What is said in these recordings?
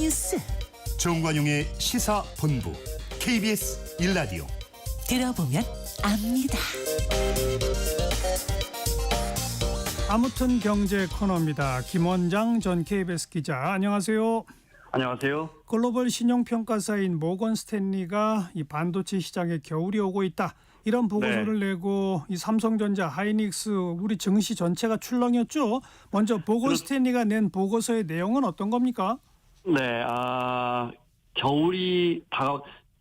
뉴스 정관용의 시사본부 KBS 1라디오. 들어보면 압니다. 아무튼 경제 코너입니다. 김원장 전 KBS 기자, 안녕하세요. 안녕하세요. 글로벌 신용평가사인 모건 스탠리가 이 반도체 시장에 겨울이 오고 있다, 이런 보고서를 내고 이 삼성전자, 하이닉스, 우리 증시 전체가 출렁였죠. 먼저 모건 스탠리가 낸 보고서의 내용은 어떤 겁니까? 네, 겨울이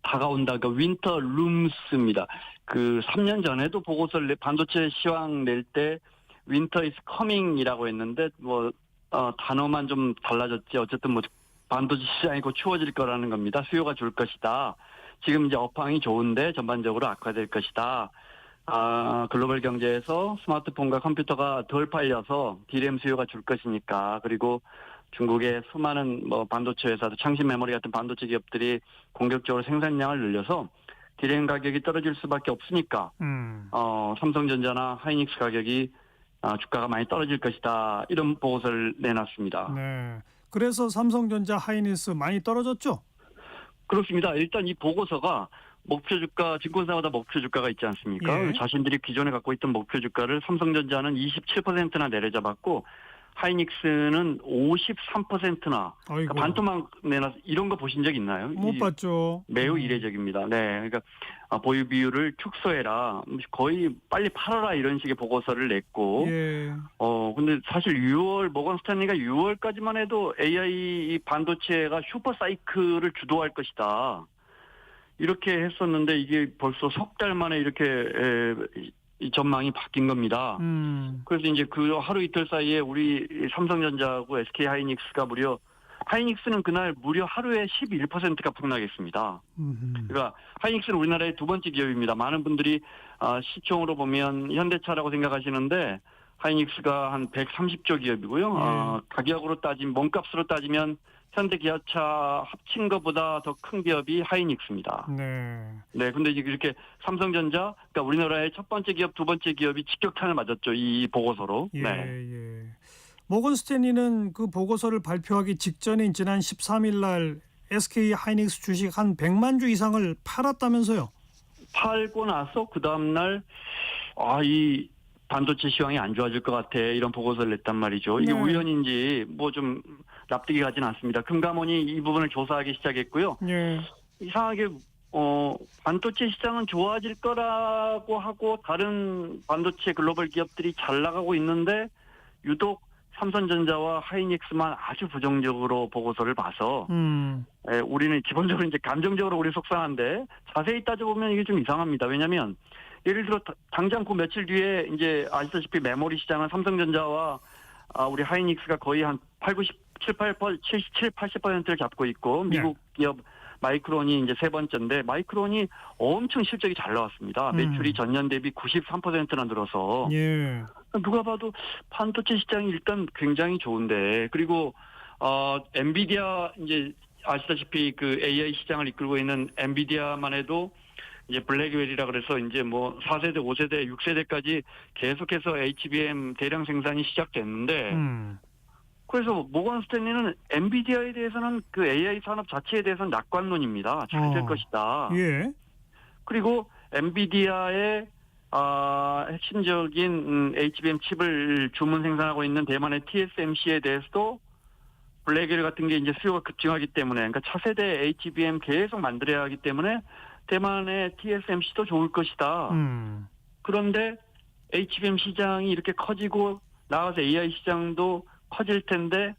다가온다. 그 윈터 룸스입니다. 그 3년 전에도 보고서를 반도체 시황 낼 때 윈터 이즈 커밍이라고 했는데 단어만 좀 달라졌지. 어쨌든 반도체 시장이 곧 추워질 거라는 겁니다. 수요가 줄 것이다. 지금 이제 업황이 좋은데 전반적으로 악화될 것이다. 글로벌 경제에서 스마트폰과 컴퓨터가 덜 팔려서 디램 수요가 줄 것이니까, 그리고 중국의 수많은 반도체 회사도 창신 메모리 같은 반도체 기업들이 공격적으로 생산량을 늘려서 디램 가격이 떨어질 수밖에 없으니까 삼성전자나 하이닉스 가격이 주가가 많이 떨어질 것이다, 이런 보고서를 내놨습니다. 네. 그래서 삼성전자, 하이닉스 많이 떨어졌죠? 그렇습니다. 일단 이 보고서가 목표 주가, 증권사마다 목표 주가가 있지 않습니까? 예. 자신들이 기존에 갖고 있던 목표 주가를 삼성전자는 27%나 내려잡았고 하이닉스는 53%나 그러니까 반토막 내놔서, 이런 거 보신 적 있나요? 못 봤죠. 매우 이례적입니다. 네, 그러니까 보유 비율을 축소해라, 거의 빨리 팔아라, 이런 식의 보고서를 냈고, 예. 근데 사실 모건 스탠리가 6월까지만 해도 AI 반도체가 슈퍼 사이클을 주도할 것이다, 이렇게 했었는데 이게 벌써 석 달 만에 이렇게 이 전망이 바뀐 겁니다. 그래서 이제 그 하루 이틀 사이에 우리 삼성전자하고 SK 하이닉스가 하이닉스는 그날 무려 하루에 11%가 폭락했습니다. 그러니까 하이닉스는 우리나라의 두 번째 기업입니다. 많은 분들이 시총으로 보면 현대차라고 생각하시는데 하이닉스가 한 130조 기업이고요. 가격으로 몸값으로 따지면 현대기아차 합친 것보다 더 큰 기업이 하이닉스입니다. 네, 근데 이제 이렇게 삼성전자, 그러니까 우리나라의 첫 번째 기업, 두 번째 기업이 직격탄을 맞았죠, 이 보고서로. 예, 네. 예. 모건 스탠리는 그 보고서를 발표하기 직전인 지난 13일 날 SK 하이닉스 주식 한 100만 주 이상을 팔았다면서요? 팔고 나서 그 다음 날 이 반도체 시황이 안 좋아질 것 같아, 이런 보고서를 냈단 말이죠. 이게 우연인지 좀 납득이 가진 않습니다. 금감원이 이 부분을 조사하기 시작했고요. 이상하게 반도체 시장은 좋아질 거라고 하고 다른 반도체 글로벌 기업들이 잘 나가고 있는데 유독 삼성전자와 하이닉스만 아주 부정적으로 보고서를 봐서 우리는 기본적으로 이제 감정적으로 우리 속상한데 자세히 따져보면 이게 좀 이상합니다. 왜냐하면 예를 들어 당장 그 며칠 뒤에 이제 아시다시피 메모리 시장은 삼성전자와 우리 하이닉스가 거의 한 80%를 잡고 있고, 미국 기업 마이크론이 이제 세 번째인데 마이크론이 엄청 실적이 잘 나왔습니다. 매출이 전년 대비 93%나 늘어서 누가 봐도 반도체 시장이 일단 굉장히 좋은데, 그리고 엔비디아, 이제 아시다시피 그 AI 시장을 이끌고 있는 엔비디아만 해도 이제 블랙웰이라 그래서 이제 4세대, 5세대, 6세대까지 계속해서 HBM 대량 생산이 시작됐는데, 그래서 모건 스탠리는 엔비디아에 대해서는 그 AI 산업 자체에 대해서는 낙관론입니다. 잘 될 것이다. 그리고 엔비디아의 핵심적인 HBM 칩을 주문 생산하고 있는 대만의 TSMC에 대해서도 블랙웰 같은 게 이제 수요가 급증하기 때문에, 그러니까 차세대 HBM 계속 만들어야 하기 때문에 대만의 TSMC도 좋을 것이다. 그런데 HBM 시장이 이렇게 커지고 나가서 AI 시장도 커질 텐데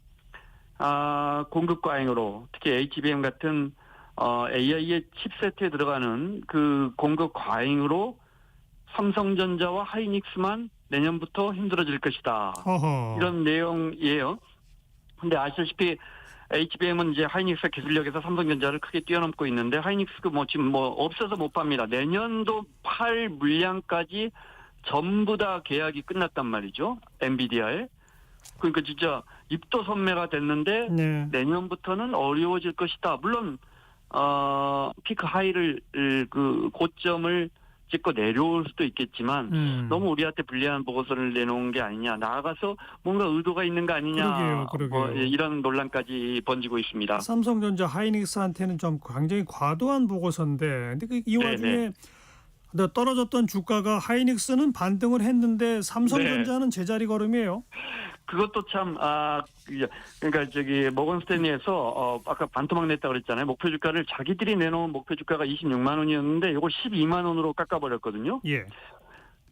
공급 과잉으로, 특히 HBM 같은 AI의 칩세트에 들어가는 그 공급 과잉으로 삼성전자와 하이닉스만 내년부터 힘들어질 것이다. 이런 내용이에요. 근데 아시다시피 HBM은 이제 하이닉스 기술력에서 삼성전자를 크게 뛰어넘고 있는데, 하이닉스가 지금 없어서 못 팝니다. 내년도 팔 물량까지 전부 다 계약이 끝났단 말이죠, 엔비디아에. 그러니까 진짜 입도 선매가 됐는데 내년부터는 어려워질 것이다. 물론 피크 하이를 그 고점을 찍고 내려올 수도 있겠지만 너무 우리한테 불리한 보고서를 내놓은 게 아니냐. 나아가서 뭔가 의도가 있는 거 아니냐. 그러게요. 뭐 이런 논란까지 번지고 있습니다. 삼성전자 하이닉스한테는 좀 굉장히 과도한 보고서인데 근데 이 와중에 떨어졌던 주가가 하이닉스는 반등을 했는데 삼성전자는 제자리 걸음이에요. 그것도 참 그러니까 저기 모건 스탠리에서 아까 반토막 냈다 그랬잖아요. 목표 주가를 자기들이 내놓은 목표 주가가 26만 원이었는데 이걸 12만 원으로 깎아버렸거든요. 예.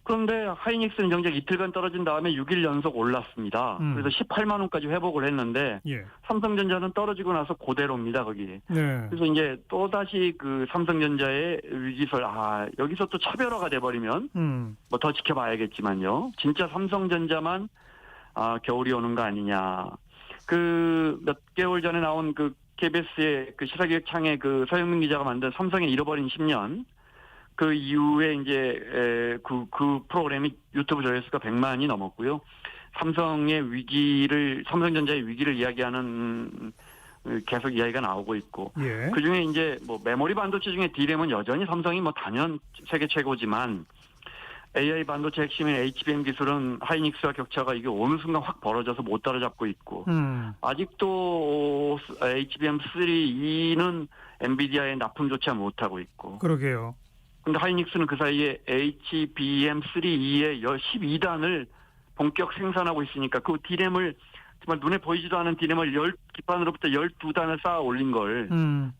그런데 하이닉스는 정작 이틀간 떨어진 다음에 6일 연속 올랐습니다. 그래서 18만 원까지 회복을 했는데 예. 삼성전자는 떨어지고 나서 그대로입니다. 거기. 네. 그래서 이제 또 다시 그 삼성전자의 위기설 여기서 또 차별화가 돼버리면 뭐 더 지켜봐야겠지만요. 진짜 삼성전자만 겨울이 오는 거 아니냐. 그 몇 개월 전에 나온 그 KBS의 그 시사기획창의 그 서영민 기자가 만든 삼성의 잃어버린 10년. 그 이후에 이제 그 프로그램이 유튜브 조회수가 100만이 넘었고요. 삼성전자의 위기를 이야기하는 계속 이야기가 나오고 있고. 예. 그 중에 이제 뭐 메모리 반도체 중에 D램은 여전히 삼성이 뭐 단연 세계 최고지만 AI 반도체 핵심인 HBM 기술은 하이닉스와 격차가 이게 어느 순간 확 벌어져서 못 따라잡고 있고 아직도 HBM3E는 엔비디아에 납품조차 못하고 있고. 그러게요. 근데 하이닉스는 그 사이에 HBM3E의 12단을 본격 생산하고 있으니까 그 D램을 정말 눈에 보이지도 않은 D램을 기판으로부터 12단을 쌓아 올린 걸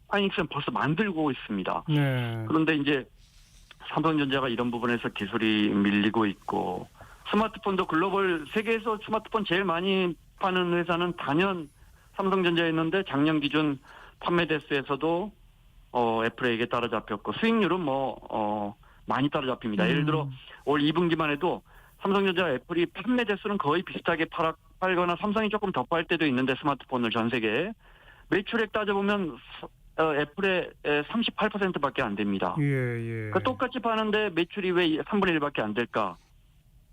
하이닉스는 벌써 만들고 있습니다. 네. 그런데 이제 삼성전자가 이런 부분에서 기술이 밀리고 있고 스마트폰도 글로벌 세계에서 스마트폰 제일 많이 파는 회사는 단연 삼성전자였는데 작년 기준 판매 대수에서도 애플에게 따라잡혔고 수익률은 많이 따라잡힙니다. 예를 들어 올 2분기만 해도 삼성전자 애플이 판매 대수는 거의 비슷하게 팔거나 삼성이 조금 더 팔 때도 있는데 스마트폰을 전 세계에 매출액 따져보면 애플의 38%밖에 안 됩니다. 예. 그러니까 똑같이 파는데 매출이 왜 3분의 1밖에 안 될까?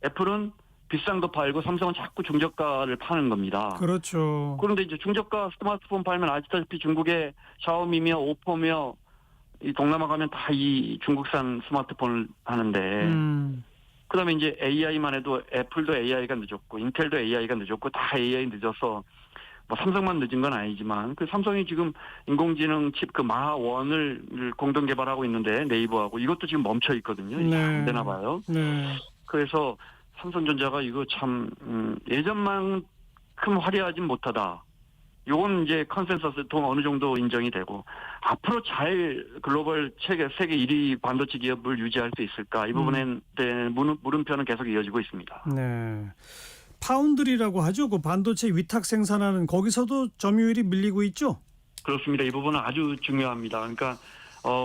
애플은 비싼 거 팔고 삼성은 자꾸 중저가를 파는 겁니다. 그렇죠. 그런데 이제 중저가 스마트폰 팔면 아시다시피 중국의 샤오미며 오포며 이 동남아 가면 다 이 중국산 스마트폰을 하는데 그다음에 이제 AI만 해도 애플도 AI가 늦었고 인텔도 AI가 늦었고 다 AI 늦어서 뭐 삼성만 늦은 건 아니지만 그 삼성이 지금 인공지능 칩 그 마하1을 공동 개발하고 있는데 네이버하고 이것도 지금 멈춰 있거든요. 안 되나 봐요. 네. 그래서 삼성전자가 이거 참 예전만큼 화려하진 못하다. 이건 이제 컨센서스 통 어느 정도 인정이 되고 앞으로 잘 글로벌 세계 1위 반도체 기업을 유지할 수 있을까? 이 부분에 대한 물음표는 계속 이어지고 있습니다. 네. 파운드리라고 하죠. 그 반도체 위탁 생산하는 거기서도 점유율이 밀리고 있죠. 그렇습니다. 이 부분은 아주 중요합니다. 그러니까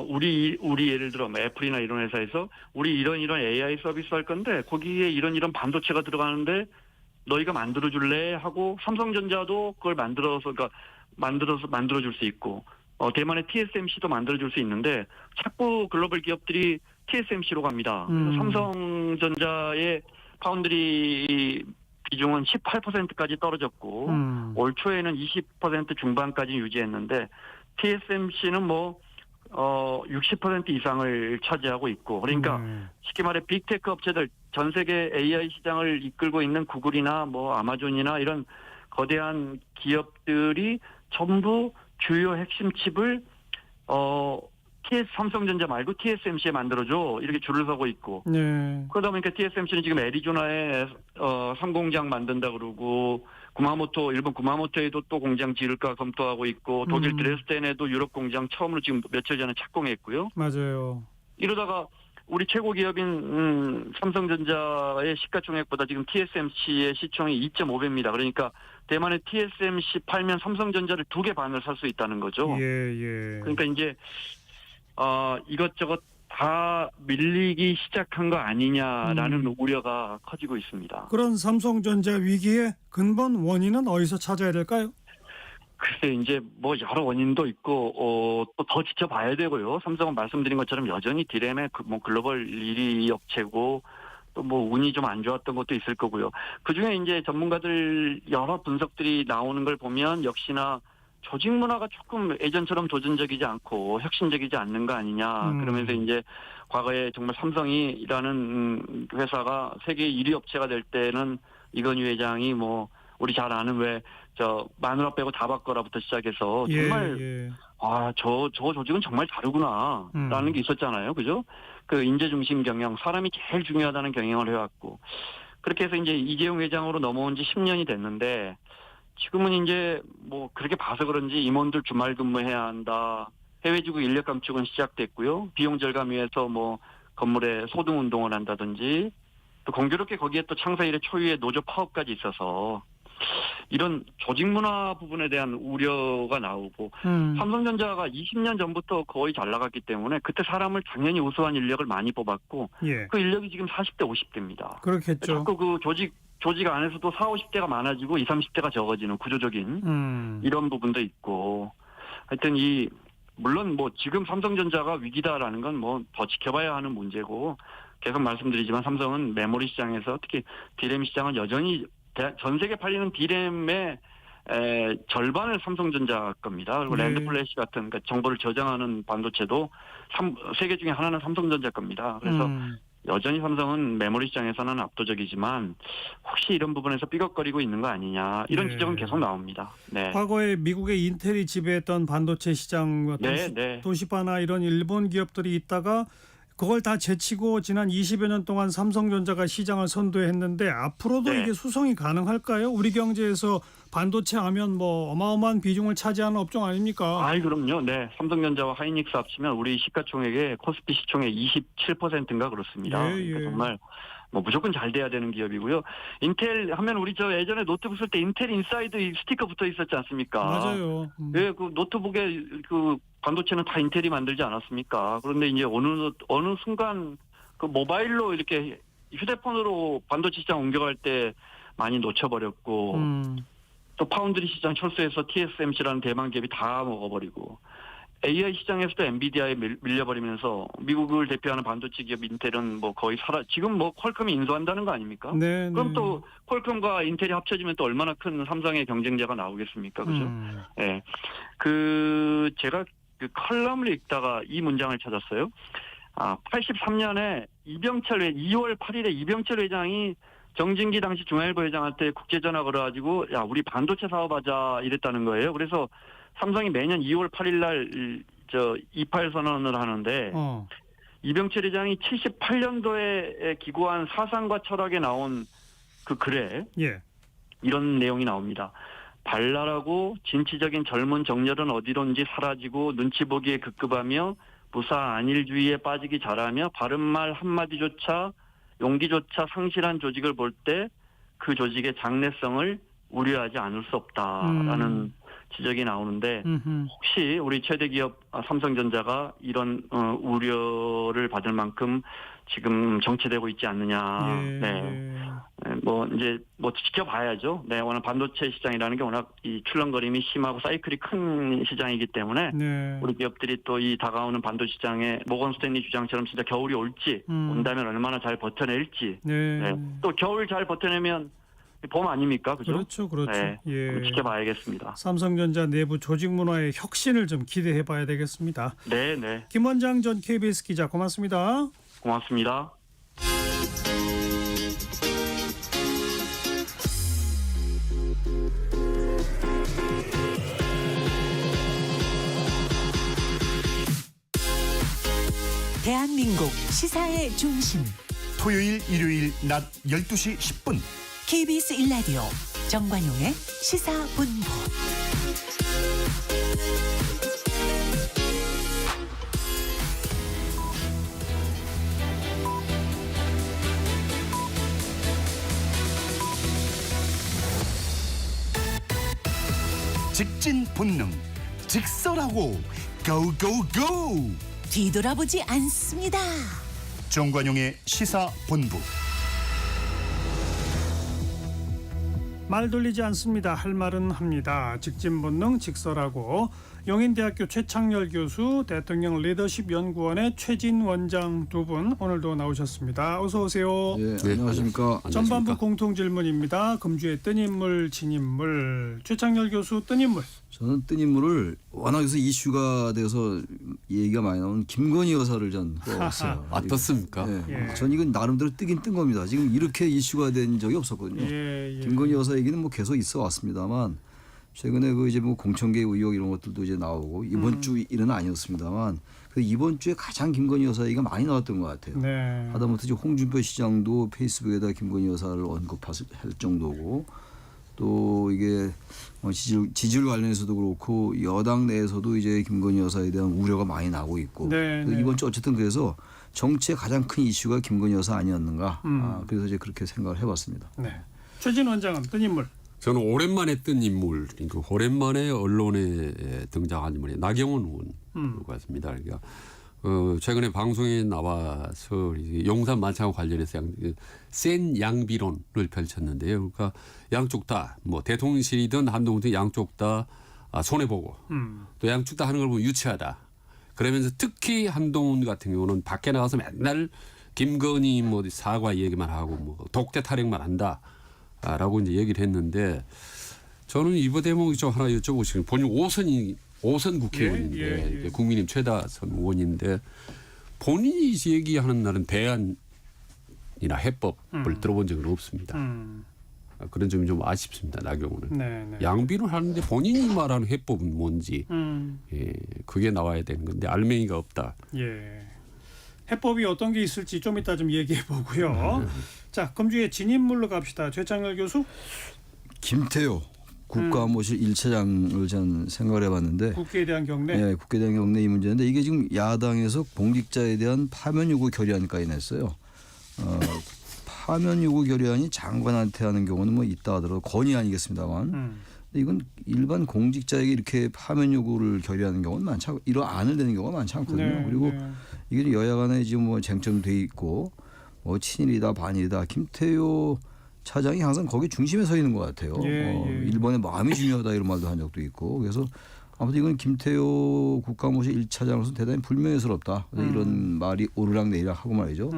우리 예를 들어 애플이나 이런 회사에서 우리 이런 AI 서비스 할 건데 거기에 이런 반도체가 들어가는데 너희가 만들어줄래 하고 삼성전자도 그걸 만들어줄 수 있고 대만의 TSMC도 만들어줄 수 있는데 자꾸 글로벌 기업들이 TSMC로 갑니다. 그래서 삼성전자의 파운드리 비중은 18%까지 떨어졌고 올 초에는 20% 중반까지 유지했는데 TSMC는 60% 이상을 차지하고 있고 그러니까 쉽게 말해 빅테크 업체들 전 세계 AI 시장을 이끌고 있는 구글이나 아마존이나 이런 거대한 기업들이 전부 주요 핵심 칩을 삼성전자 말고 TSMC에 만들어줘 이렇게 줄을 서고 있고 그러다 보니까 TSMC는 지금 애리조나에 상공장 만든다 그러고 일본 구마모토에도 또 공장 지을까 검토하고 있고 독일 드레스덴에도 유럽 공장 처음으로 지금 며칠 전에 착공했고요. 맞아요. 이러다가 우리 최고 기업인 삼성전자의 시가총액보다 지금 TSMC의 시총이 2.5배입니다. 그러니까 대만의 TSMC 팔면 삼성전자를 2개 반을 살 수 있다는 거죠. 예. 그러니까 이제 이것저것 다 밀리기 시작한 거 아니냐라는 우려가 커지고 있습니다. 그런 삼성전자 위기의 근본 원인은 어디서 찾아야 될까요? 글쎄 이제 여러 원인도 있고 또 더 지켜봐야 되고요. 삼성은 말씀드린 것처럼 여전히 D램의 글로벌 1위 업체고 또 운이 좀 안 좋았던 것도 있을 거고요. 그중에 이제 전문가들 여러 분석들이 나오는 걸 보면 역시나 조직 문화가 조금 예전처럼 도전적이지 않고 혁신적이지 않는 거 아니냐. 그러면서 이제 과거에 정말 삼성이라는 회사가 세계 1위 업체가 될 때는 이건희 회장이 뭐 우리 잘 아는 왜 저 마누라 빼고 다 바꿔라부터 시작해서 정말 예. 저 조직은 정말 다르구나라는 게 있었잖아요. 그죠? 그 인재 중심 경영, 사람이 제일 중요하다는 경영을 해왔고 그렇게 해서 이제 이재용 회장으로 넘어온 지 10년이 됐는데 지금은 이제 뭐 그렇게 봐서 그런지 임원들 주말 근무해야 한다. 해외지구 인력 감축은 시작됐고요. 비용 절감 위해서 뭐 건물에 소등 운동을 한다든지 또 공교롭게 거기에 또 창사 이래 초유의 노조 파업까지 있어서 이런 조직 문화 부분에 대한 우려가 나오고 삼성전자가 20년 전부터 거의 잘 나갔기 때문에 그때 사람을 당연히 우수한 인력을 많이 뽑았고 예. 그 인력이 지금 40대 50대입니다. 그렇겠죠. 자꾸 그 조직 안에서도 40, 50대가 많아지고 20, 30대가 적어지는 구조적인 이런 부분도 있고 하여튼 물론 뭐 지금 삼성전자가 위기다라는 건 뭐 더 지켜봐야 하는 문제고 계속 말씀드리지만 삼성은 메모리 시장에서 특히 디램 시장은 여전히 전 세계 팔리는 디램의 절반을 삼성전자 겁니다. 그리고 네. 랜드 플래시 같은 그러니까 정보를 저장하는 반도체도 세계 중에 하나는 삼성전자 겁니다. 그래서 여전히 삼성은 메모리 시장에서는 압도적이지만 혹시 이런 부분에서 삐걱거리고 있는 거 아니냐 이런 네. 지적은 계속 나옵니다. 네. 과거에 미국의 인텔이 지배했던 반도체 시장 네. 도시바나 이런 일본 기업들이 있다가 그걸 다 제치고 지난 20여 년 동안 삼성전자가 시장을 선도했는데 앞으로도 네. 이게 수성이 가능할까요? 우리 경제에서 반도체 하면 뭐 어마어마한 비중을 차지하는 업종 아닙니까? 그럼요. 네. 삼성전자와 하이닉스 합치면 우리 시가총액의 코스피 시총의 27%인가 그렇습니다. 예. 그러니까 정말 뭐 무조건 잘 돼야 되는 기업이고요. 인텔 하면 우리 저 예전에 노트북 쓸 때 인텔 인사이드 스티커 붙어 있었지 않습니까? 맞아요. 네, 그 노트북에 그 반도체는 다 인텔이 만들지 않았습니까? 그런데 이제 어느 순간 그 모바일로 이렇게 휴대폰으로 반도체 시장 옮겨갈 때 많이 놓쳐버렸고 또 파운드리 시장 철수해서 TSMC라는 대만 기업이 다 먹어버리고 AI 시장에서도 엔비디아에 밀려버리면서 미국을 대표하는 반도체 기업 인텔은 뭐 거의 지금 뭐 퀄컴이 인수한다는 거 아닙니까? 네. 그럼 또 퀄컴과 인텔이 합쳐지면 또 얼마나 큰 삼성의 경쟁자가 나오겠습니까? 그죠? 네. 제가 그 컬럼을 읽다가 이 문장을 찾았어요. 83년에 2월 8일에 이병철 회장이 정진기 당시 중앙일보 회장한테 국제전화 걸어가지고 야 우리 반도체 사업하자 이랬다는 거예요. 그래서 삼성이 매년 2월 8일 날 이팔 선언을 하는데 이병철 회장이 78년도에 기고한 사상과 철학에 나온 그 글에 예. 이런 내용이 나옵니다. 발랄하고 진취적인 젊은 정열은 어디론지 사라지고 눈치 보기에 급급하며 무사 안일주의에 빠지기 잘하며 바른 말 한마디조차 용기조차 상실한 조직을 볼 때 그 조직의 장래성을 우려하지 않을 수 없다라는 지적이 나오는데 혹시 우리 최대 기업 삼성전자가 이런 우려를 받을 만큼 지금 정체되고 있지 않느냐. 예. 네. 뭐 이제 뭐 지켜봐야죠. 네, 워낙 반도체 시장이라는 게 워낙 이 출렁거림이 심하고 사이클이 큰 시장이기 때문에 네. 우리 기업들이 또 이 다가오는 반도체 시장에 모건 스탠리 주장처럼 진짜 겨울이 올지 온다면 얼마나 잘 버텨낼지. 네. 네. 또 겨울 잘 버텨내면 봄 아닙니까? 그죠? 그렇죠. 네. 예. 한번 지켜봐야겠습니다. 삼성전자 내부 조직 문화의 혁신을 좀 기대해 봐야 되겠습니다. 네. 김원장 전 KBS 기자 고맙습니다. 고맙습니다. 대한민국 시사의 중심 토요일 일요일 낮 12시 10분 KBS 1라디오 정관용의 시사본부. 직진 본능 직설하고 고고고 뒤돌아보지 않습니다. 정관용의 시사본부. 말 돌리지 않습니다. 할 말은 합니다. 직진본능 직설하고 용인대학교 최창렬 교수, 대통령 리더십 연구원의 최진 원장 두 분 오늘도 나오셨습니다. 어서 오세요. 네, 안녕하십니까. 전반부 공통 질문입니다. 금주의 뜬 인물, 진 인물. 최창렬 교수 뜬 인물. 저는 뜬 인물을 워낙 해서 이슈가 돼서 얘기가 많이 나온 김건희 여사를 전 뽑았어요. 어떻습니까? 네. 예. 전 이건 나름대로 뜨긴 뜬 겁니다. 지금 이렇게 이슈가 된 적이 없었거든요. 예. 김건희 여사 얘기는 뭐 계속 있어 왔습니다만 최근에 그 이제 뭐 공천계 의혹 이런 것들도 이제 나오고 이번 주 일은 아니었습니다만 그 이번 주에 가장 김건희 여사 얘기가 많이 나왔던 것 같아요. 네. 하다못해 이제 홍준표 시장도 페이스북에다 김건희 여사를 언급할 정도고 또 이게 지지율 관련해서도 그렇고 여당 내에서도 이제 김건희 여사에 대한 우려가 많이 나고 있고 네, 네. 이번 주 어쨌든 그래서 정치의 가장 큰 이슈가 김건희 여사 아니었는가. 그래서 이제 그렇게 생각을 해봤습니다. 네. 최진 원장은 뜬 인물. 저는 오랜만에 뜬 인물, 그러니까 오랜만에 언론에 등장한 인물이 나경원 의원 같습니다. 그러니까 최근에 방송에 나와서 용산 만찬과 관련해서 센 양비론을 펼쳤는데요. 그러니까 양쪽 다 뭐 대통령실이든 한동훈든 양쪽 다 손해보고 또 양쪽 다 하는 걸 보면 유치하다. 그러면서 특히 한동훈 같은 경우는 밖에 나가서 맨날 김건희 뭐 사과 얘기만 하고 뭐 독재 타령만 한다라고 이제 얘기를 했는데 저는 이번 대목이 좀 하나 여쭤보시면 본인 5선 국회의원인데 국민의힘 최다선 의원인데 본인이 얘기하는 날은 대안이나 해법을 들어본 적은 없습니다. 그런 점이 좀 아쉽습니다. 나경원은. 네. 양비를 하는데 본인이 말하는 해법은 뭔지 예, 그게 나와야 되는 건데 알맹이가 없다. 예. 해법이 어떤 게 있을지 좀 이따 좀 얘기해 보고요. 자, 금주의 진인물로 갑시다. 최창렬 교수. 김태효 국가안보실 1차장을 저는 생각을 해봤는데 국회에 대한 경례. 네, 국회에 대한 경례 이 문제인데 이게 지금 야당에서 공직자에 대한 파면 요구 결의안까지 냈어요. 파면 요구 결의안이 장관한테 하는 경우는 뭐 있다 하더라도 건의 아니겠습니다만 근데 이건 일반 공직자에게 이렇게 파면 요구를 결의하는 경우는 많지 않고 이런 안을 내는 경우가 많지 않거든요. 네, 그리고 네. 이게 여야 간에 지금 뭐 쟁점돼 있고 뭐 친일이다 반일이다 김태효 차장이 항상 거기 중심에 서 있는 것 같아요. 예. 일본의 마음이 중요하다 이런 말도 한 적도 있고 그래서 아무튼 이건 김태효 국가안보실 1차장으로서 대단히 불명예스럽다. 이런 말이 오르락내리락 하고 말이죠.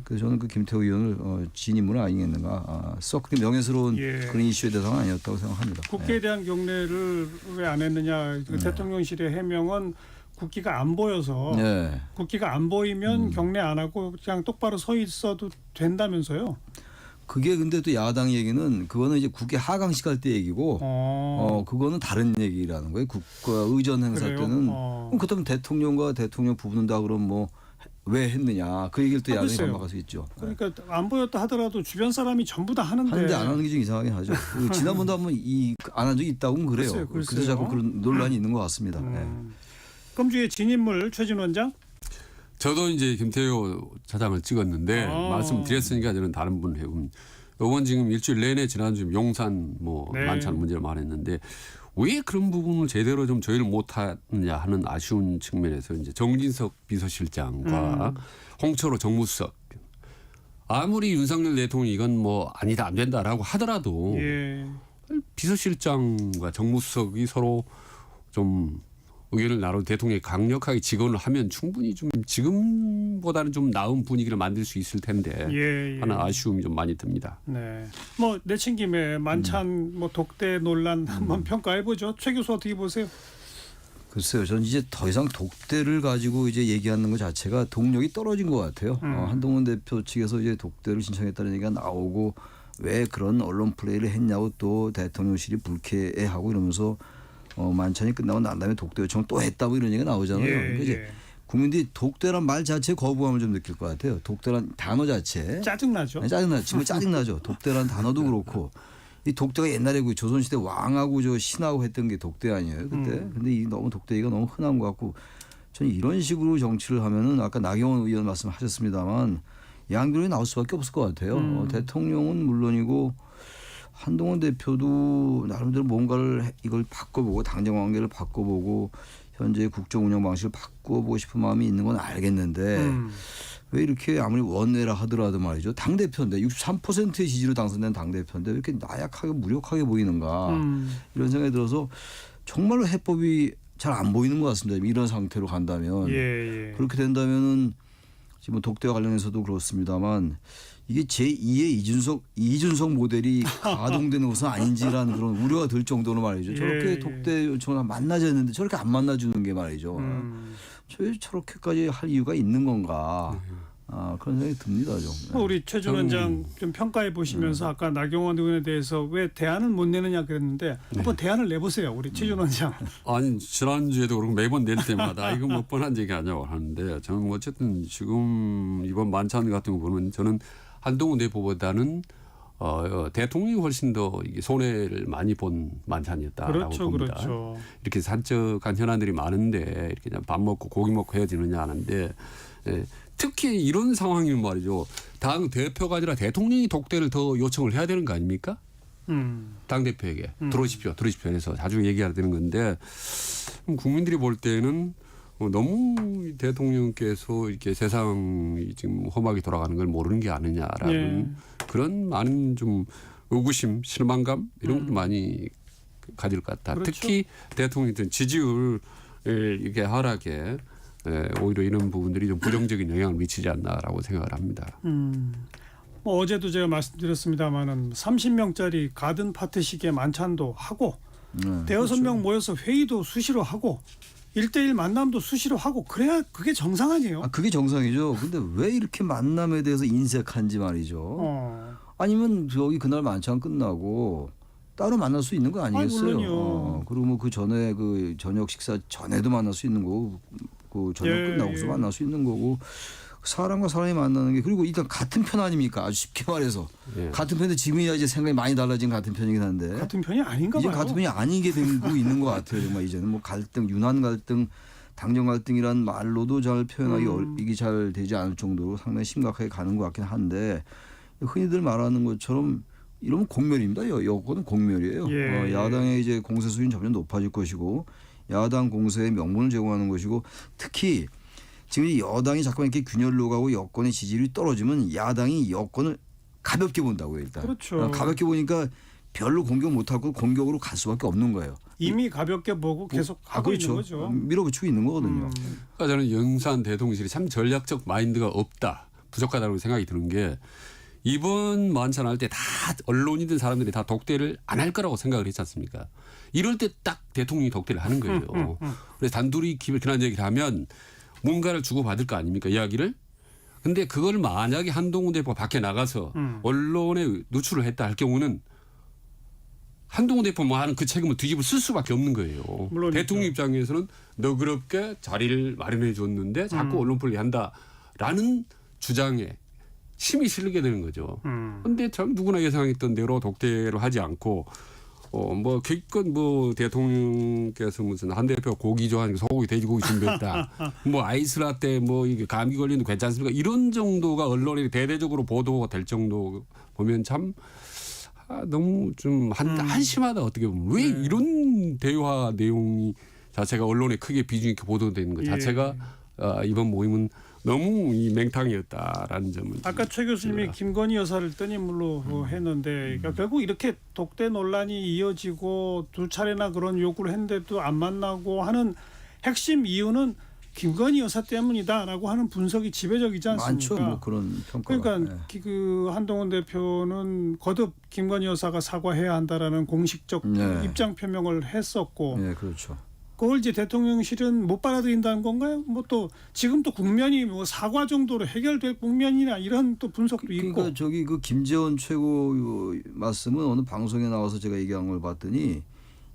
그래서 저는 그 김태효 의원을 진인물은 아니겠는가. 썩 그렇게 명예스러운 그런 이슈의 대상은 아니었다고 생각합니다. 국회에 대한 경례를 왜 안 했느냐. 그 대통령실의 해명은 국기가 안 보여서 네. 국기가 안 보이면 경례 안 하고 그냥 똑바로 서 있어도 된다면서요. 그게 근데 또 야당 얘기는 그거는 이제 국회 하강식 할 때 얘기고 그거는 다른 얘기라는 거예요. 국가 의전 행사 그래요? 때는 그럼 그렇다면 대통령과 대통령 부부는다 그러면 뭐 왜 했느냐 그 얘기를 또 야당이 반박할 수 있죠. 그러니까 안 보였다 하더라도 주변 사람이 전부 다 하는데 안 하는 게 좀 이상하긴 하죠. 지난번도 한번 안 한 적이 있다고는 그래요. 글쎄요. 그래서 자꾸 그런 논란이 있는 것 같습니다. 금주의 진인물 최진 원장. 저도 이제 김태효 차장을 찍었는데 말씀드렸으니까 저는 다른 분을 해보면 이번 지금 일주일 내내 지난주 용산 뭐 만찬 문제를 말했는데 왜 그런 부분을 제대로 좀 조율을 못하느냐 하는 아쉬운 측면에서 이제 정진석 비서실장과 홍철호 정무수석 아무리 윤석열 대통령이 이건 뭐 아니다 안 된다라고 하더라도 비서실장과 정무수석이 서로 좀 의견을 나누고 대통령이 강력하게 직언을 하면 충분히 좀 지금보다는 좀 나은 분위기를 만들 수 있을 텐데 하는 아쉬움이 좀 많이 듭니다. 네. 뭐 내친 김에 만찬 뭐 독대 논란 한번 평가해 보죠. 최 교수 어떻게 보세요? 글쎄요. 저는 이제 더 이상 독대를 가지고 이제 얘기하는 것 자체가 동력이 떨어진 것 같아요. 한동훈 대표 측에서 이제 독대를 신청했다는 얘기가 나오고 왜 그런 언론 플레이를 했냐고 또 대통령실이 불쾌해하고 이러면서 만찬이 끝나고 난 다음에 독대 요청을 또 했다고 이런 얘기가 나오잖아요. 그러니까 이제 국민들이 독대란 말 자체에 거부감을 좀 느낄 것 같아요. 독대란 단어 자체. 짜증나죠. 짜증나죠. 정말 짜증나죠. 독대란 단어도 그렇고 이 독대가 옛날에 그 조선시대 왕하고 저 신하고 했던 게 독대 아니에요. 그때. 근데 이 너무 독대가 너무 흔한 것 같고 저는 이런 식으로 정치를 하면은 아까 나경원 의원 말씀하셨습니다만 양비론이 나올 수밖에 없을 것 같아요. 대통령은 물론이고 한동훈 대표도 나름대로 뭔가를 이걸 바꿔보고 당정 관계를 바꿔보고 현재 국정 운영 방식을 바꿔보고 싶은 마음이 있는 건 알겠는데 왜 이렇게 아무리 원내라 하더라도 말이죠. 당대표인데 63%의 지지로 당선된 당대표인데 왜 이렇게 나약하게 무력하게 보이는가 이런 생각이 들어서 정말로 해법이 잘 안 보이는 것 같습니다. 이런 상태로 간다면. 예. 그렇게 된다면은 지금 독대와 관련해서도 그렇습니다만 이게 제2의 이준석 모델이 가동되는 것은 아닌지라는 그런 우려가 들 정도로 말이죠. 저렇게 독대 요청을 만나자 했는데 저렇게 안 만나주는 게 말이죠. 저렇게까지 할 이유가 있는 건가. 그런 생각이 듭니다. 좀. 우리 최준 원장 좀 평가해 보시면서 아까 나경원 의원에 대해서 왜 대안을 못 내느냐 그랬는데 한번 대안을 내보세요. 우리 최준 원장. 아니 지난주에도 그렇고 매번 낼 때마다 이거 몇 번 한 적이 아니냐고 하는데 저는 어쨌든 지금 이번 만찬 같은 거 보면 저는 한동훈 대표보다는 대통령이 훨씬 더 이게 손해를 많이 본 만찬이었다라고 그렇죠, 봅니다. 그렇죠. 이렇게 산적한 현안들이 많은데 이렇게 그냥 밥 먹고 고기 먹고 헤어지느냐 하는데 특히 이런 상황이면 말이죠. 당 대표가 아니라 대통령이 독대를 더 요청을 해야 되는 거 아닙니까? 당 대표에게 들어오십시오 해서 자주 얘기해야 되는 건데 국민들이 볼 때는 너무 대통령께서 이렇게 세상이 지금 험하게 돌아가는 걸 모르는 게 아니냐라는 그런 많은 좀 의구심, 실망감 이런 것도 많이 가질 것 같다. 그렇죠. 특히 대통령의 지지율 이게 하락에 오히려 이런 부분들이 좀 부정적인 영향을 미치지 않나라고 생각을 합니다. 뭐 어제도 제가 말씀드렸습니다마는 30명짜리 가든 파티식의 만찬도 하고 대여섯 명 모여서 회의도 수시로 하고 1대1 만남도 수시로 하고 그래야 그게 정상 아니에요? 그게 정상이죠. 근데 왜 이렇게 만남에 대해서 인색한지 말이죠. 아니면 저기 그날 만찬 끝나고 따로 만날 수 있는 거 아니겠어요? 물론요. 그리고 뭐 그 전에 그 저녁 식사 전에도 만날 수 있는 거고 그 저녁 끝나고서 만날 수 있는 거고 사람과 사람이 만나는 게 그리고 일단 같은 편 아닙니까? 아주 쉽게 말해서 같은 편인데 지금이야 이제 생각이 많이 달라진 같은 편이긴 한데 같은 편이 아닌가 봐요. 이제 같은 편이 아니게 되고 있는 것 같아요. 정말 이제는 뭐 갈등, 유난 갈등, 당정 갈등이란 말로도 잘 표현하기 이게 잘 되지 않을 정도로 상당히 심각하게 가는 것 같긴 한데 흔히들 말하는 것처럼 이러면 공멸입니다. 여권은 공멸이에요. 야당의 이제 공세 수준이 점점 높아질 것이고 야당 공세의 명분을 제공하는 것이고 특히 지금 여당이 자꾸 이렇게 균열로 가고 여권의 지지율이 떨어지면 야당이 여권을 가볍게 본다고요. 일단. 그렇죠. 가볍게 보니까 별로 공격 못하고 공격으로 갈 수밖에 없는 거예요. 이미 가볍게 보고 계속 하고 그렇죠. 있는 거죠. 밀어붙이고 있는 거거든요. 그러니까 저는 영산 대통령실이 참 전략적 마인드가 없다. 부족하다고 생각이 드는 게 이번 만찬할 때 다 언론이든 사람들이 다 독대를 안 할 거라고 생각을 했지 않습니까? 이럴 때 딱 대통령이 독대를 하는 거예요. 그래서 단둘이 그런 얘기를 하면 뭔가를 주고받을 거 아닙니까? 이야기를. 근데 그걸 만약에 한동훈 대표가 밖에 나가서 언론에 노출을 했다 할 경우는 한동훈 대표만 하는 그 책임을 뒤집어 쓸 수밖에 없는 거예요. 물론이죠. 대통령 입장에서는 너그럽게 자리를 마련해 줬는데 자꾸 언론 플레이한다라는 주장에 힘이 실리게 되는 거죠. 그런데 참 누구나 예상했던 대로 독대로 하지 않고 뭐 기껏 뭐 대통령께서 무슨 한 대표 고기 좋아하니까 소고기 돼지고기 준비했다. 뭐 아이스라떼 뭐 이게 감기 걸리는 괜찮습니까? 이런 정도가 언론에 대대적으로 보도가 될 정도 보면 참 너무 좀 한심하다 어떻게 보면 왜 이런 대화 내용이 자체가 언론에 크게 비중 있게 보도되는 것 자체가 이번 모임은 너무 이 맹탕이었다라는 점은 아까 최 교수님이 김건희 여사를 떠님으로 했는데 그러니까 결국 이렇게 독대 논란이 이어지고 두 차례나 그런 요구를 했는데도 안 만나고 하는 핵심 이유는 김건희 여사 때문이다라고 하는 분석이 지배적이지 않습니까? 많죠. 뭐 그런 평가가. 그러니까 그 한동훈 대표는 거듭 김건희 여사가 사과해야 한다라는 공식적 입장 표명을 했었고 네, 그렇죠. 그걸 이제 대통령실은 못 받아들인다는 건가요? 뭐 또 지금 또 국면이 뭐 사과 정도로 해결될 국면이나 이런 또 분석도 있고. 그러니까 저기 그 김재원 최고 말씀은 어느 방송에 나와서 제가 얘기한 걸 봤더니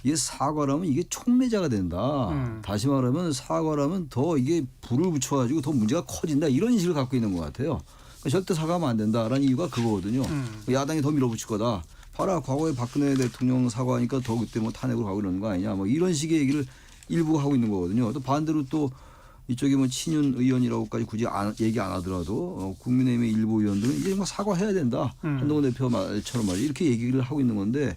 이게 사과라면 이게 촉매자가 된다. 다시 말하면 사과라면 더 이게 불을 붙여가지고 더 문제가 커진다. 이런 인식을 갖고 있는 것 같아요. 그러니까 절대 사과하면 안 된다라는 이유가 그거거든요. 야당이 더 밀어붙일 거다. 봐라 과거에 박근혜 대통령 사과하니까 더 그때 뭐 탄핵으로 가고 이러는 거 아니냐. 뭐 이런 식의 얘기를 일부 하고 있는 거거든요. 또 반대로 또 이쪽에 뭐 친윤 의원이라고까지 굳이 얘기 안 하더라도 국민의힘의 일부 의원들은 이제 정말 사과해야 된다. 한동훈 대표 말처럼 말이야. 이렇게 얘기를 하고 있는 건데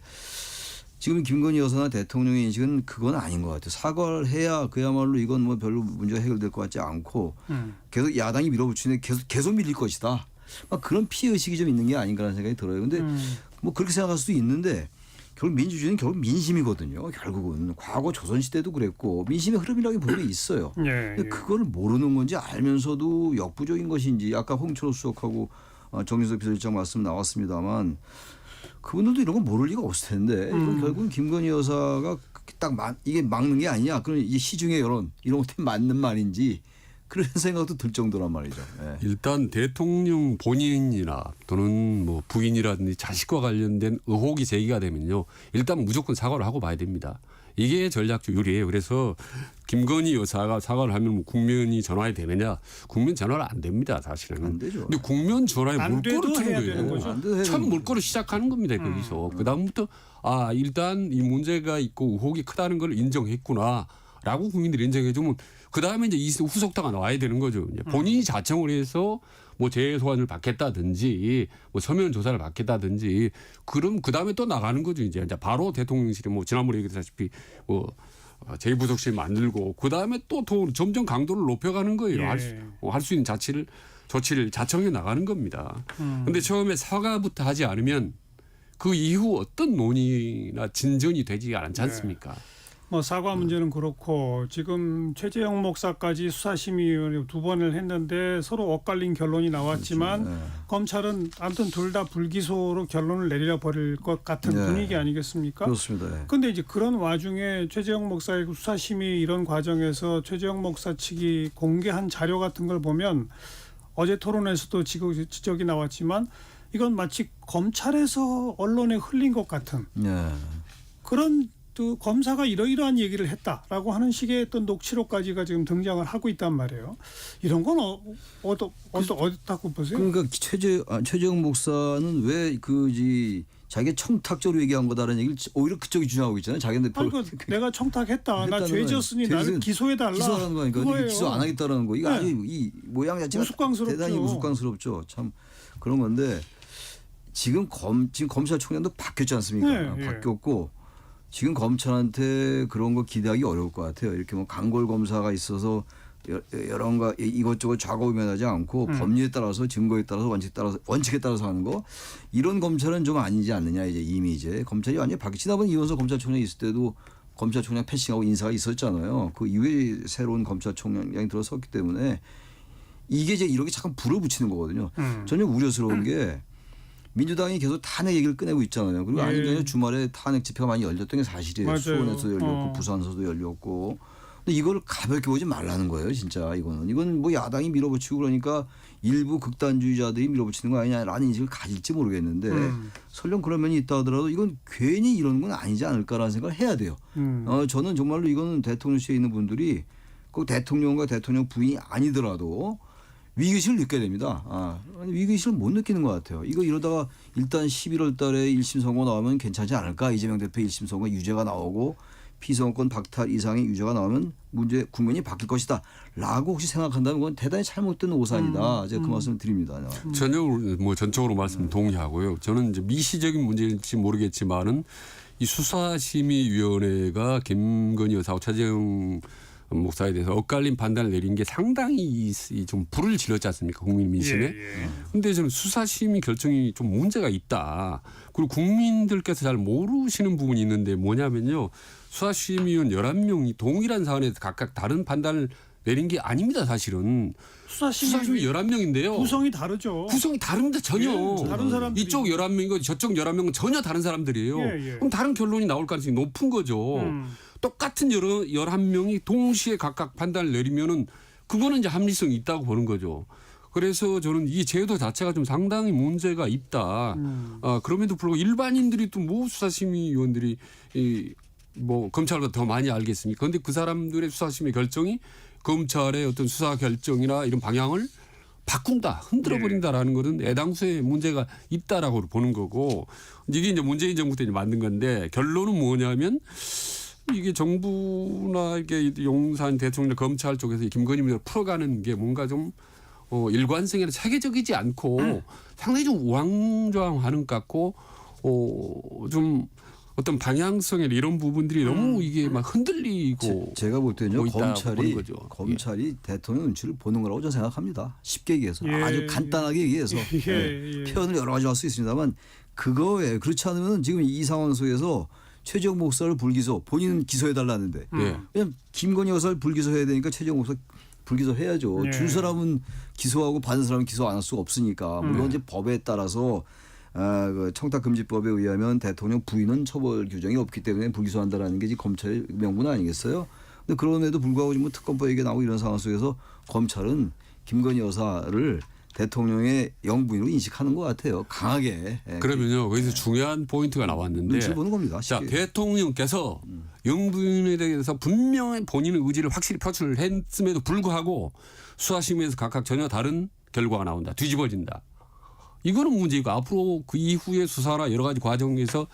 지금 김건희 여사나 대통령의 인식은 그건 아닌 것 같아요. 사과를 해야 그야말로 이건 뭐 별로 문제가 해결될 것 같지 않고 계속 야당이 밀어붙이는데 계속 밀릴 것이다. 막 그런 피해 의식이 좀 있는 게 아닌가라는 생각이 들어요. 근데 뭐 그렇게 생각할 수도 있는데 결국 민주주의는 결국 민심이거든요. 결국은 과거 조선시대도 그랬고 민심의 흐름이라는 부분이 있어요. 예, 근데 그걸 모르는 건지 알면서도 역부족인 것인지 아까 홍철호 수석하고 정진석 비서실장 말씀 나왔습니다만 그분들도 이런 거 모를 리가 없을 텐데 이건 결국은 김건희 여사가 딱 이게 막는 게 아니냐. 그럼 이제 시중의 여론 이런 것들이 맞는 말인지 그런 생각도 들 정도란 말이죠. 예. 일단 대통령 본인이나 또는 뭐 부인이라든지 자식과 관련된 의혹이 제기가 되면요. 일단 무조건 사과를 하고 봐야 됩니다. 이게 전략적 요리예요. 그래서 김건희 여사가 사과를 하면 뭐 국면이 전환이 되느냐. 국면 전환은 안 됩니다. 사실은. 안 되죠. 근데 국면 전환에 안 물꼬를 돼도 해야 트는 되는 거예요. 거죠. 첫 물꼬를 시작하는 겁니다. 거기서. 그다음부터 일단 이 문제가 있고 의혹이 크다는 걸 인정했구나. 라고 국민들이 인정해 주면 그다음에 이제 이 후속타가 나와야 되는 거죠. 이제 본인이 자청을 해서 뭐 재소환을 받겠다든지 뭐 서면 조사를 받겠다든지 그럼 그다음에 또 나가는 거죠. 이제 바로 대통령실이 뭐 지난번에 얘기했다시피 뭐 제2부속실 만들고 그다음에 또 점점 강도를 높여가는 거예요. 예. 할 수 있는 조치를 자청해 나가는 겁니다. 그런데 처음에 사과부터 하지 않으면 그 이후 어떤 논의나 진전이 되지 않지 않습니까? 뭐 사과 문제는 그렇고 지금 최재형 목사까지 수사심의위원회 2번을 했는데 서로 엇갈린 결론이 나왔지만 그렇죠. 네. 검찰은 아무튼 둘 다 불기소로 결론을 내려 버릴 것 같은 네. 분위기 아니겠습니까? 그렇습니다. 그런데 이제 그런 와중에 최재형 목사의 수사심의 이런 과정에서 최재형 목사 측이 공개한 자료 같은 걸 보면 어제 토론에서도 지적이 나왔지만 이건 마치 검찰에서 언론에 흘린 것 같은 네. 그런 또 검사가 이러이러한 얘기를 했다라고 하는 식의 어떤 녹취록까지가 지금 등장을 하고 있단 말이에요. 이런 건 어떻다고 보세요? 그러니까 최재형 목사는 왜 자기 청탁적으로 얘기한 거다라는 얘기를 오히려 그쪽이 주장하고 있잖아요. 자기 대표. 내가 청탁했다. 나 죄 지었으니 나를 기소해달라. 기소하는 거니까. 그거예요. 기소 안 하겠다라는 거. 이거 네. 아주 이 모양 자체가 우스꽝스럽죠. 대단히 우스꽝스럽죠. 참 그런 건데 지금 검찰총장도 바뀌었지 않습니까? 네, 바뀌었고 지금 검찰한테 그런 거 기대하기 어려울 것 같아요. 이렇게 뭐 강골 검사가 있어서 여러 이것저것 좌고우면하지 않고 법리에 따라서 증거에 따라서 원칙에 따라서 하는 거 이런 검찰은 좀 아니지 않느냐 이미 검찰이 완전히 지난번 이원석 검찰총장이 있을 때도 검찰총장 패싱하고 인사가 있었잖아요. 그 이후에 새로운 검찰총장이 들어섰기 때문에 이게 이제 이렇게 잠깐 불어붙이는 거거든요. 전혀 우려스러운 게 민주당이 계속 탄핵 얘기를 꺼내고 있잖아요. 그리고 아니 전에 주말에 탄핵 집회가 많이 열렸던 게 사실이에요. 맞아요. 수원에서도 열렸고 부산에서도 열렸고. 근데 이걸 가볍게 보지 말라는 거예요. 진짜 이건 뭐 야당이 밀어붙이고 그러니까 일부 극단주의자들이 밀어붙이는 거 아니냐라는 인식을 가질지 모르겠는데 설령 그런 면이 있다 하더라도 이건 괜히 이런 건 아니지 않을까라는 생각을 해야 돼요. 저는 정말로 이거는 대통령실에 있는 분들이 꼭 대통령과 대통령 부인이 아니더라도 위기의식을 느껴야 됩니다. 위기의식을 못 느끼는 것 같아요. 이러다가 일단 11월 달에 1심 선고 나오면 괜찮지 않을까. 이재명 대표 1심 선고 유죄가 나오고 피선거권 박탈 이상의 유죄가 나오면 국면이 바뀔 것이다. 라고 혹시 생각한다면 그건 대단히 잘못된 오산이다. 제가 그 말씀을 드립니다. 전혀 뭐 전적으로 말씀 동의하고요. 저는 이제 미시적인 문제일지 모르겠지만은 이 수사심의위원회가 김건희 여사와 최재형 목사에 대해서 엇갈린 판단을 내린 게 상당히 좀 불을 질렀지 않습니까? 국민 민심에. 그런데 저는 수사심의 결정이 좀 문제가 있다. 그리고 국민들께서 잘 모르시는 부분이 있는데 뭐냐면요. 수사심의위원 11명이 동일한 사안에서 각각 다른 판단을 내린 게 아닙니다. 사실은. 수사심의 11명인데요. 구성이 다르죠. 구성이 다릅니다. 전혀. 다른 사람들이. 이쪽 11명이고 저쪽 11명은 전혀 다른 사람들이에요. 그럼 다른 결론이 나올 가능성이 높은 거죠. 똑같은 11명이 동시에 각각 판단을 내리면은 그거는 이제 합리성이 있다고 보는 거죠. 그래서 저는 이 제도 자체가 좀 상당히 문제가 있다. 그럼에도 불구하고 일반인들이 또 뭐 수사심의위원들이 뭐 검찰보다 더 많이 알겠습니까? 그런데 그 사람들의 수사심의 결정이 검찰의 어떤 수사 결정이나 이런 방향을 바꾼다, 흔들어버린다라는 것은 애당초에 문제가 있다라고 보는 거고 이게 이제 문재인 정부 때 만든 건데 결론은 뭐냐면 이게 정부나 이게 용산 대통령 검찰 쪽에서 김건희 문제를 풀어가는 게 뭔가 좀 일관성이나 체계적이지 않고 상당히 좀 우왕좌왕하는 것 같고 좀 어떤 방향성에 이런 부분들이 너무 이게 막 흔들리고 제가 볼 때는요, 뭐 있다고 보는 거죠. 검찰이 대통령 눈치를 보는 거라고 저는 생각합니다. 쉽게 얘기해서 예, 아주 간단하게 얘기해서 예. 표현을 여러 가지 할 수 있습니다만 그거에 그렇지 않으면 지금 이 상황 속에서 최재형 목사를 불기소, 본인은 기소해달라는데 예. 그냥 김건희 여사를 불기소해야 되니까 최재형 목사 불기소해야죠. 예. 준 사람은 기소하고 받은 사람은 기소 안 할 수가 없으니까. 물론 이제 법에 따라서 그 청탁금지법에 의하면 대통령 부인은 처벌 규정이 없기 때문에 불기소한다라는 게 이제 검찰의 명분 아니겠어요? 근데 그럼에도 불구하고 지금 특검법 얘기 나오고 이런 상황 속에서 검찰은 김건희 여사를 대통령의 영부인으로 인식하는 것 같아요. 강하게. 예. 그러면요 거기서 중요한 포인트가 나왔는데 눈치 보는 겁니다. 자 쉽게. 대통령께서 영부인에 대해서 분명히 본인의 의지를 확실히 표출을 했음에도 불구하고 수사심의에서 각각 전혀 다른 결과가 나온다. 뒤집어진다. 이거는 문제이고 앞으로 그 이후의 수사나 여러 가지 과정에서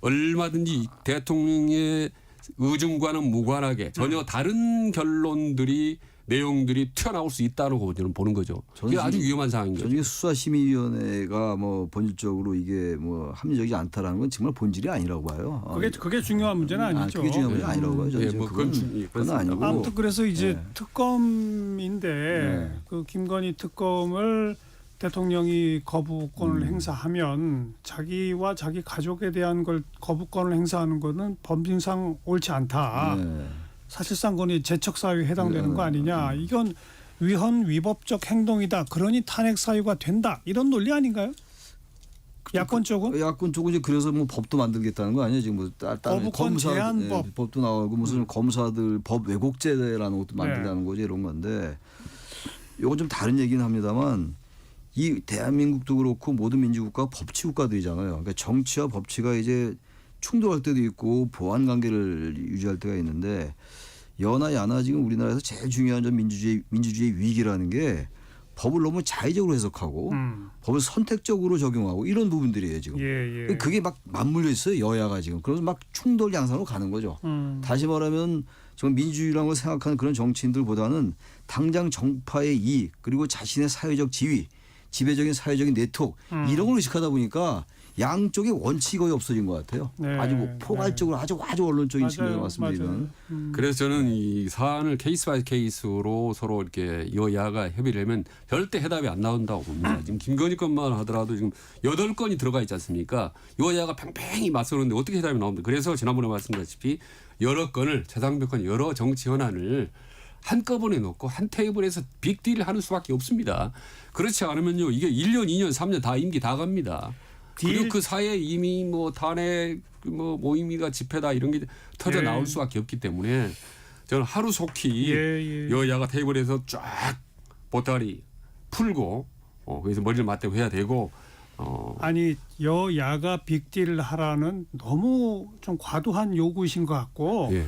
얼마든지 대통령의 의중과는 무관하게 전혀 다른 결론들이 내용들이 튀어나올 수 있다고 저는 보는 거죠. 이게 아주 위험한 상황인 거죠. 저는 수사심의위원회가 뭐 본질적으로 이게 뭐 합리적이지 않다라는 건 정말 본질이 아니라고 봐요. 그게 중요한 문제는 아니죠. 그게 중요한 문제 아니라고 봐요. 저는 예, 뭐 그건 그건 아니고. 아무튼 그래서 이제 네. 특검인데 네. 그 김건희 특검을 대통령이 거부권을 행사하면 자기와 자기 가족에 대한 걸 거부권을 행사하는 거는 법률상 옳지 않다. 네. 사실상 그건 재척 사유에 해당되는 네. 거 아니냐. 이건 위헌위법적 행동이다. 그러니 탄핵 사유가 된다. 이런 논리 아닌가요? 야권 쪽은? 야권 쪽은 이제 그래서 뭐 법도 만들겠다는 거 아니에요? 지금 뭐 다른 거부권 제한법. 예, 법도 나오고 무슨 검사들 법 왜곡죄라는 것도 만들자는 거죠. 이런 건데 이건 좀 다른 얘기는 합니다만 이 대한민국도 그렇고 모든 민주국가가 법치국가들이잖아요. 그러니까 정치와 법치가 이제 충돌할 때도 있고 보완 관계를 유지할 때가 있는데 여나 야나 지금 우리나라에서 제일 중요한 점 민주주의 위기라는 게 법을 너무 자의적으로 해석하고 법을 선택적으로 적용하고 이런 부분들이에요 지금. 예. 그게 막 맞물려 있어요 여야가 지금. 그래서 막 충돌 양상으로 가는 거죠. 다시 말하면 정말 민주주의라는 걸 생각하는 그런 정치인들보다는 당장 정파의 이익 그리고 자신의 사회적 지위, 지배적인 사회적인 네트워크 이런 걸 의식하다 보니까 양쪽의 원칙이 거의 없어진 것 같아요. 네, 아주 뭐 포괄적으로 아주 언론적인 측면에 맞습니다. 맞아요. 그래서 저는 이 사안을 케이스 바이 케이스로 서로 이렇게 여야가 협의를 하면 절대 해답이 안 나온다고 봅니다. 지금 김건희 건만 하더라도 지금 8건이 들어가 있지 않습니까? 여야가 팽팽히 맞서는데 어떻게 해답이 나옵니까? 그래서 지난번에 말씀드렸다시피 여러 건을 최상병권 여러 정치 현안을 한꺼번에 놓고 한 테이블에서 빅딜을 하는 수밖에 없습니다. 그렇지 않으면요 이게 1년, 2년, 3년 다 임기 다 갑니다. 그리고 그 사이에 이미 뭐 탄핵 뭐 모임이다 집회다 이런 게 터져 나올 수밖에 없기 때문에 저는 하루속히 여야가 테이블에서 쫙 보따리 풀고 거기서 머리를 맞대고 해야 되고 아니 여야가 빅딜을 하라는 너무 좀 과도한 요구이신 것 같고 예.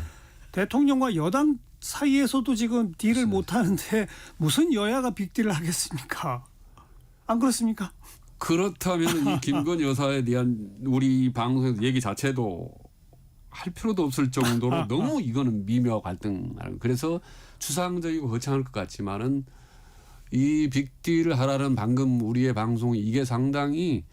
대통령과 여당 사이에서도 지금 딜을 못 하는데 무슨 여야가 빅딜을 하겠습니까? 안 그렇습니까? 그렇다면 이 김건희 여사에 대한 우리 방송에서 얘기 자체도 할 필요도 없을 정도로 너무 이거는 미묘 갈등. 그래서 추상적이고 거창할 것 같지만은 이 빅딜을 하라는 방금 우리의 방송이 이게 상당히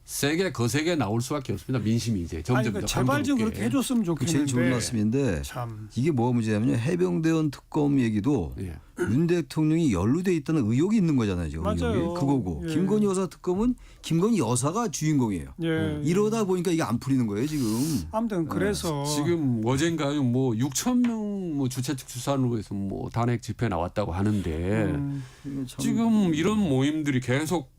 세게 거세게 나올 수밖에 없습니다. 민심이 이제 점점 그러니까 더 제발 좀 그렇게 해줬으면 그 좋겠는데. 제일 좋은 말씀인데 참. 이게 뭐가 문제냐면요. 해병대원 특검 얘기도 예. 윤 대통령이 연루돼 있다는 의혹이 있는 거잖아요. 지금. 맞아요. 의혹이. 그거고 예. 김건희 여사 특검은 김건희 여사가 주인공이에요. 예. 이러다 보니까 이게 안 풀리는 거예요 지금. 아무튼 그래서 지금 어젠가요 뭐 6천 명 뭐 주최 측 주산으로 해서 뭐 탄핵 집회 나왔다고 하는데 지금 이런 모임들이 계속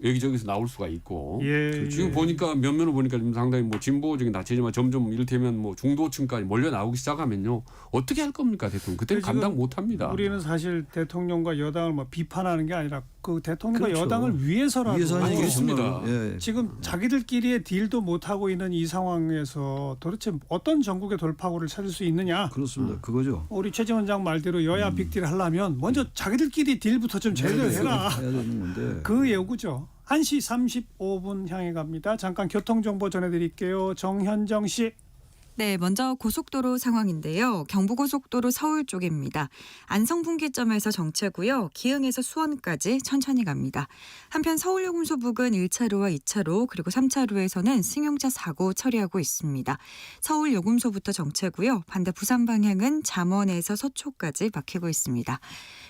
여기저기서 나올 수가 있고 지금 보니까 면면을 보니까 지금 상당히 뭐 진보적인 나체지만 점점 이를테면 뭐 중도층까지 몰려 나오기 시작하면요 어떻게 할 겁니까 대통령 그때는 감당 못합니다. 우리는 사실 대통령과 여당을 뭐 비판하는 게 아니라 그 대통령과 그렇죠. 여당을 위해서라도 위해서는 그렇습니다. 예. 지금 자기들끼리의 딜도 못 하고 있는 이 상황에서 도대체 어떤 전국의 돌파구를 찾을 수 있느냐? 그렇습니다. 그거죠. 우리 최재 원장 말대로 여야 빅딜 하려면 먼저 자기들끼리 딜부터 좀 제대로 해라. 해야 되는 건데. 그 예우구죠. 1시 35분 향해 갑니다. 잠깐 교통정보 전해드릴게요. 정현정 씨. 네, 먼저 고속도로 상황인데요. 경부고속도로 서울 쪽입니다. 안성분기점에서 정체고요. 기흥에서 수원까지 천천히 갑니다. 한편 서울요금소 부근 1차로와 2차로 그리고 3차로에서는 승용차 사고 처리하고 있습니다. 서울요금소부터 정체고요. 반대 부산 방향은 잠원에서 서초까지 막히고 있습니다.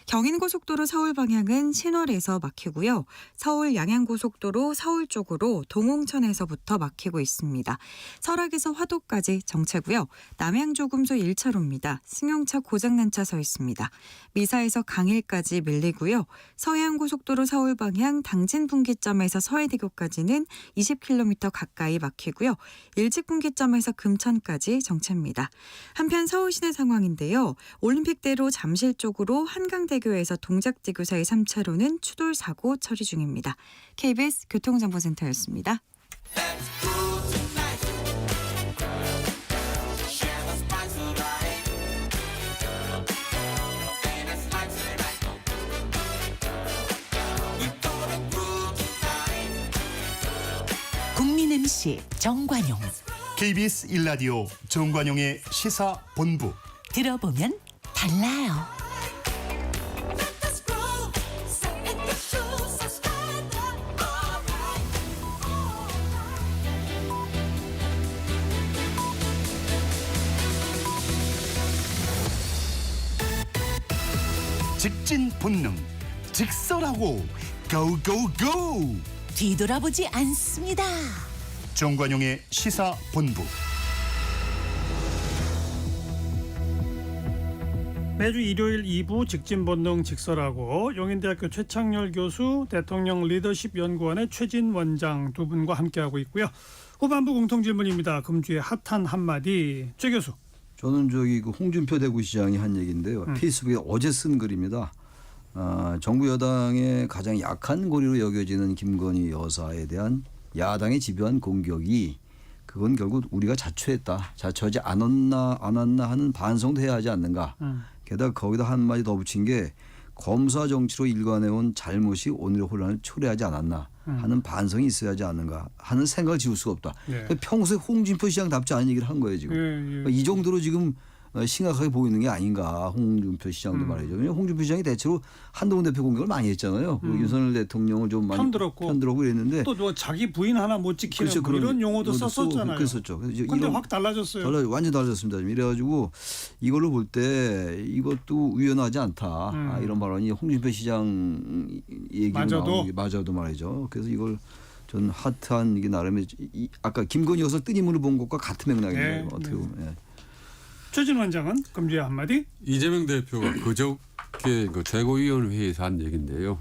경인고속도로 서울 방향은 신월에서 막히고요. 서울 양양고속도로 서울 쪽으로 동홍천에서부터 막히고 있습니다. 설악에서 화도까지 정체고요. 남양조금소 1차로입니다. 승용차 고장난 차 서 있습니다. 미사에서 강일까지 밀리고요. 서해안고속도로 서울 방향 당진분기점에서 서해대교까지는 20km 가까이 막히고요. 일직분기점에서 금천까지 정체입니다. 한편 서울시내 상황인데요. 올림픽대로 잠실 쪽으로 한강대교에서 동작대교 사이 3차로는 추돌 사고 처리 중입니다. KBS 교통정보센터였습니다. 국민 MC 정관용. KBS 1라디오 정관용의 시사본부. 들어보면 달라요. 직진 본능, 직설하고 고고고. 뒤돌아보지 않습니다. 정관용의 시사본부. 매주 일요일 2부 직진본능 직설하고 용인대학교 최창렬 교수, 대통령 리더십 연구원의 최진 원장 두 분과 함께하고 있고요. 후반부 공통질문입니다. 금주의 핫한 한마디. 최 교수. 저는 저기 그 홍준표 대구시장이 한 얘기인데요. 페이스북에 어제 쓴 글입니다. 정부 여당의 가장 약한 고리로 여겨지는 김건희 여사에 대한 야당의 집요한 공격이 그건 결국 우리가 자초했다. 자초하지 않았나 하는 반성도 해야 하지 않는가. 게다가 거기다 한마디 더 붙인 게 검사 정치로 일관해온 잘못이 오늘의 혼란을 초래하지 않았나 하는 반성이 있어야 하지 않는가 하는 생각을 지울 수가 없다. 네. 평소에 홍준표 시장답지 않은 얘기를 한 거예요 지금. 그러니까 이 정도로 지금 심각하게 보이는 게 아닌가. 홍준표 시장도 말이죠. 왜냐하면 홍준표 시장이 대체로 한동훈 대표 공격을 많이 했잖아요. 그 윤석열 대통령을 좀 많이 편들었고 그랬는데 또 뭐 자기 부인 하나 못 지키는 그렇죠. 뭐 이런 용어도 썼었잖아요. 그랬었죠. 근데 확 달라졌어요. 완전 달라졌습니다. 지금 이래가지고 이걸로 볼 때 이것도 유연하지 않다. 이런 발언이 홍준표 시장 얘기로 마저도 말이죠. 그래서 이걸 전 핫한 이게 나름의 아까 김건희 여사 뜬임으로 본 것과 같은 맥락이네요. 어떻게 보면. 예. 최진 원장은 금주의 한마디. 이재명 대표가 그저께 그 최고위원회에서 한 얘기인데요.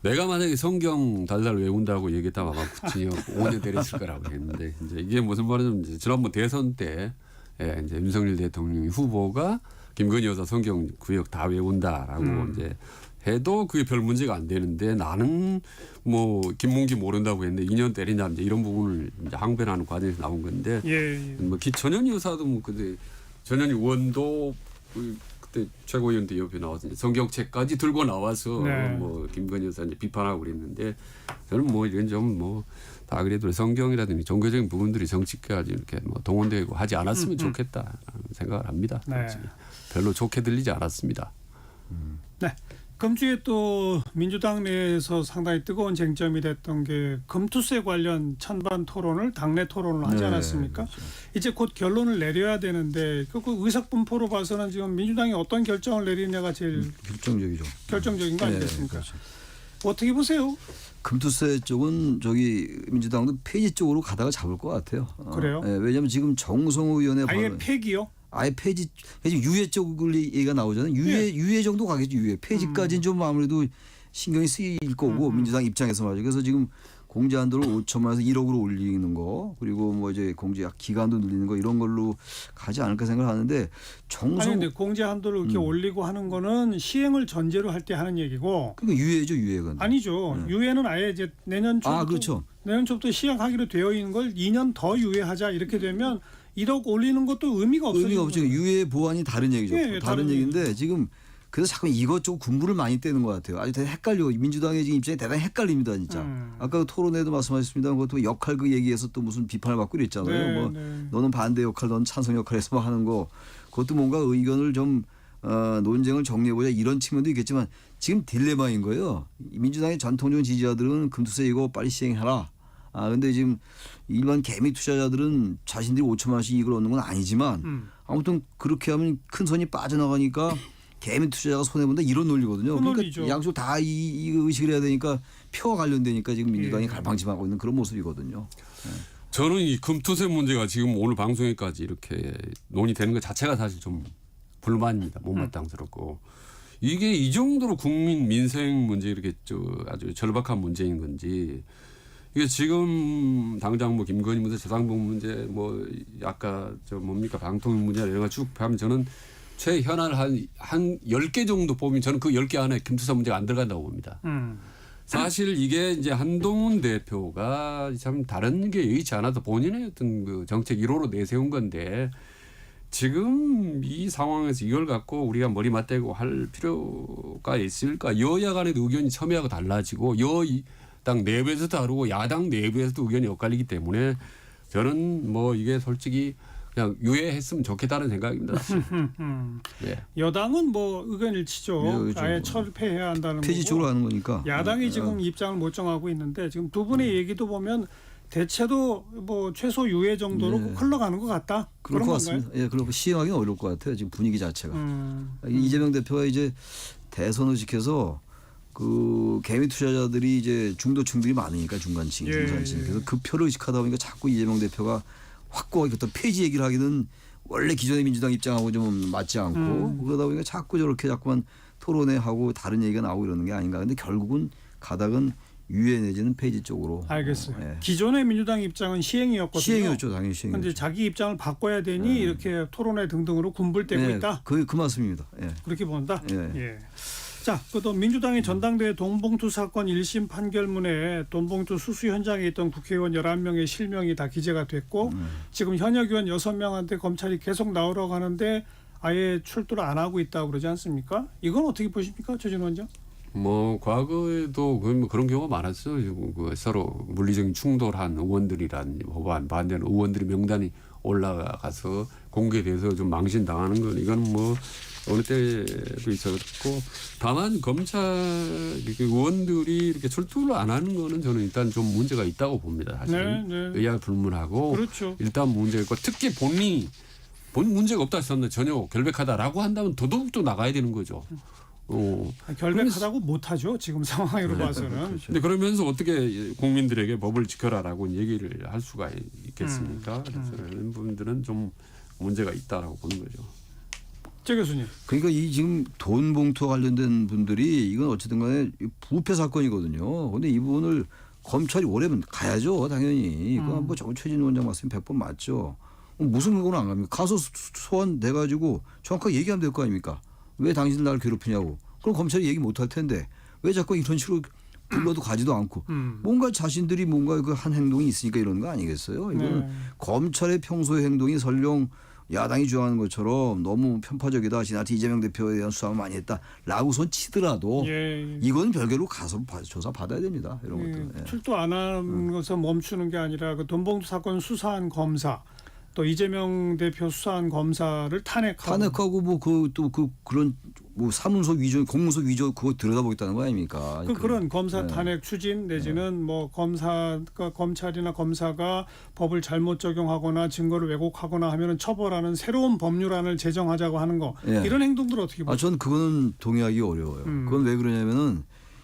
내가 만약에 성경 달달 외운다고 얘기했다면 아마 구치형 5년 때렸을 거라고 했는데 이제 이게 무슨 말이냐면 이제 지난번 대선 때 이제 윤석열 대통령 후보가 김건희 여사 성경 구역 다 외운다라고 이제 해도 그게 별 문제가 안 되는데 나는 뭐 김문기 모른다고 했는데 2년 때리냐 이제 이런 부분을 이제 항변하는 과정에서 나온 건데 뭐 전현희 여사도 뭐 근데 전현희 의원도 그때 최고위원 때 옆에 나와서 성경책까지 들고 나와서 뭐 김건희 여사 이제 비판하고 그랬는데 저는 뭐 이런 좀 뭐 다 그래도 성경이라든지 종교적인 부분들이 정치까지 이렇게 뭐 동원되고 하지 않았으면 좋겠다라는 생각을 합니다. 별로 좋게 들리지 않았습니다. 네. 금주에 또 민주당 내에서 상당히 뜨거운 쟁점이 됐던 게 금투세 관련 찬반 토론을 당내 토론을 하지 않았습니까? 그렇죠. 이제 곧 결론을 내려야 되는데 그 의석 분포로 봐서는 지금 민주당이 어떤 결정을 내리느냐가 제일 결정적인 거 아니겠습니까? 그렇죠. 어떻게 보세요? 금투세 쪽은 저기 민주당도 폐지 쪽으로 가다가 잡을 것 같아요. 그래요? 왜냐하면 지금 정성호 의원의 아예 폐기요? 아예 폐지 유예 쪽을 얘기가 나오잖아요. 유예 정도 가겠죠. 유예 폐지까지는 좀 아무래도 신경이 쓰일 거고 민주당 입장에서 말이죠. 그래서 지금 공제 한도를 5천만에서 1억으로 올리는 거 그리고 뭐 이제 공제 기간도 늘리는 거 이런 걸로 가지 않을까 생각하는데 아니 근데 공제 한도를 이렇게 올리고 하는 거는 시행을 전제로 할 때 하는 얘기고. 그러니까 유예죠, 유예가. 아니죠. 유예는 아예 이제 내년 초부터 그렇죠. 내년 초부터 시행하기로 되어 있는 걸 2년 더 유예하자 이렇게 되면 1억 올리는 것도 의미가 없어요. 의미가 없죠. 유예 보완이 다른 얘기죠. 다른 얘기인데 지금 그래서 자꾸 이것저것 군부를 많이 떼는 것 같아요. 아주 대단히 헷갈려. 민주당의 지금 입장이 대단히 헷갈립니다, 진짜. 아까 토론회도 말씀하셨습니다. 그것도 역할 그 얘기에서 또 무슨 비판을 받고 그랬잖아요. 네, 뭐 네. 너는 반대 역할, 너는 찬성 역할에서 막 하는 거. 그것도 뭔가 의견을 좀 논쟁을 정리해보자 이런 측면도 있겠지만 지금 딜레마인 거예요. 민주당의 전통적인 지지자들은 금투세 이거 빨리 시행해라. 근데 지금 일반 개미 투자자들은 자신들이 5천만 원씩 이익을 얻는 건 아니지만 아무튼 그렇게 하면 큰 손이 빠져나가니까 개미 투자자가 손해본다 이런 논리거든요. 그 논리죠. 그러니까 양쪽 다 이 의식을 해야 되니까 표와 관련되니까 지금 민주당이 예. 갈팡질팡하고 있는 그런 모습이거든요. 저는 이 금투세 문제가 지금 오늘 방송에까지 이렇게 논의되는 것 자체가 사실 좀 불만입니다. 못마땅스럽고 이게 이 정도로 국민 민생 문제 이렇게 아주 절박한 문제인 건지 이게 지금 당장 뭐 김건희 문제, 재상봉 문제, 뭐 아까 뭡니까 방통위 문제 이런 거 쭉 하면 저는 최현안 한 10개 정도 뽑으면 저는 그 10개 안에 금투세 문제가 안 들어간다고 봅니다. 사실 이게 이제 한동훈 대표가 참 다른 게 여의치 않아서 본인의 어떤 그 정책 1호로 내세운 건데 지금 이 상황에서 이걸 갖고 우리가 머리 맞대고 할 필요가 있을까? 여야 간의 의견이 첨예하고 달라지고 여당 내부에서도 다르고 야당 내부에서도 의견이 엇갈리기 때문에 저는 뭐 이게 솔직히 그냥 유예했으면 좋겠다는 생각입니다. 네. 여당은 뭐 의견 일치죠. 그렇죠. 아예 철폐해야 한다는 폐지 거고. 쪽으로 하는 거니까. 야당이 지금 입장을 못 정하고 있는데 지금 두 분의 얘기도 보면 대체도 뭐 최소 유예 정도로 네. 흘러가는 것 같다. 그럴 그런 것 건가요? 같습니다. 예, 그리고 시행하기는 어려울 것 같아요. 지금 분위기 자체가. 이재명 대표가 이제 대선을 지켜서 그 개미 투자자들이 이제 중도층들이 많으니까 중간층, 예, 중산층. 예. 그래서 그 표를 의식하다 보니까 자꾸 이재명 대표가 확고하게 어떤 폐지 얘기를 하기는 원래 기존의 민주당 입장하고 좀 맞지 않고 그러다 보니까 자꾸 저렇게 자꾸만 토론회하고 다른 얘기가 나오고 이러는 게 아닌가. 근데 결국은 가닥은 유예 내지는 폐지 쪽으로. 알겠어요. 예. 기존의 민주당 입장은 시행이었거든요. 시행이었죠, 당연히 그런데 시행이었죠. 자기 입장을 바꿔야 되니 이렇게 토론회 등등으로 군불대고 예, 있다. 그 말씀입니다. 예. 그렇게 본다. 예. 예. 자, 또 민주당의 전당대회 돈봉투 사건 1심 판결문에 돈봉투 수수 현장에 있던 국회의원 11명의 실명이 다 기재가 됐고 지금 현역 의원 6명한테 검찰이 계속 나오라고 하는데 아예 출두를 안 하고 있다고 그러지 않습니까? 이건 어떻게 보십니까, 최진호 원장? 뭐 과거에도 그런 경우가 많았어요. 그 서로 물리적인 충돌한 의원들이란 법안 반대하는 의원들의 명단이 올라가서 공개돼서 좀 망신당하는 건 이건 뭐 어느 때도 있었고 다만 검찰 의원들이 이렇게 출두를 안 하는 거는 저는 일단 좀 문제가 있다고 봅니다. 사실 네, 네. 의야 불문하고 그렇죠. 일단 문제가 있고 특히 본인이 본 문제가 없다 했었는데 전혀 결백하다라고 한다면 더더욱더 나가야 되는 거죠. 결백하다고 못하죠. 지금 상황으로 봐서는. 근데 그러면서 어떻게 국민들에게 법을 지켜라라고 얘기를 할 수가 있겠습니까? 그래서 이런 부분들은 좀 문제가 있다라고 보는 거죠. 최 교수님. 그러니까 이 지금 돈 봉투와 관련된 분들이 이건 어쨌든 간에 부패 사건이거든요. 그런데 이 부분을 검찰이 오래면 가야죠. 당연히. 그건 뭐 최진호 원장 말씀이 100번 맞죠. 무슨 근거는 안 갑니까? 가서 소환돼 가지고 정확하게 얘기하면 될 거 아닙니까? 왜 당신들 나를 괴롭히냐고. 그럼 검찰이 얘기 못 할 텐데 왜 자꾸 이런 식으로 불러도 가지도 않고 뭔가 자신들이 뭔가 그 한 행동이 있으니까 이런 거 아니겠어요? 이거는 네. 검찰의 평소의 행동이 설령 야당이 주장하는 것처럼 너무 편파적이다. 지나치 이재명 대표에 대한 수사를 많이 했다라고 손 치더라도 예. 이건 별개로 가서 조사 받아야 됩니다. 이런 것들. 예. 출두 안 하는 것을 멈추는 게 아니라 그 돈봉투 사건 수사한 검사 또 이재명 대표 수사한 검사를 탄핵하고 뭐 그런 뭐 사문서 위조, 공문서 위조 그거 들여다보겠다는 거 아닙니까? 그런 검사 네. 탄핵 추진 내지는 뭐 검찰이나 검사가 법을 잘못 적용하거나 증거를 왜곡하거나 하면은 처벌하는 새로운 법률안을 제정하자고 하는 거 예. 이런 행동들 어떻게 보세요? 저는 그거는 동의하기 어려워요. 그건 왜 그러냐면은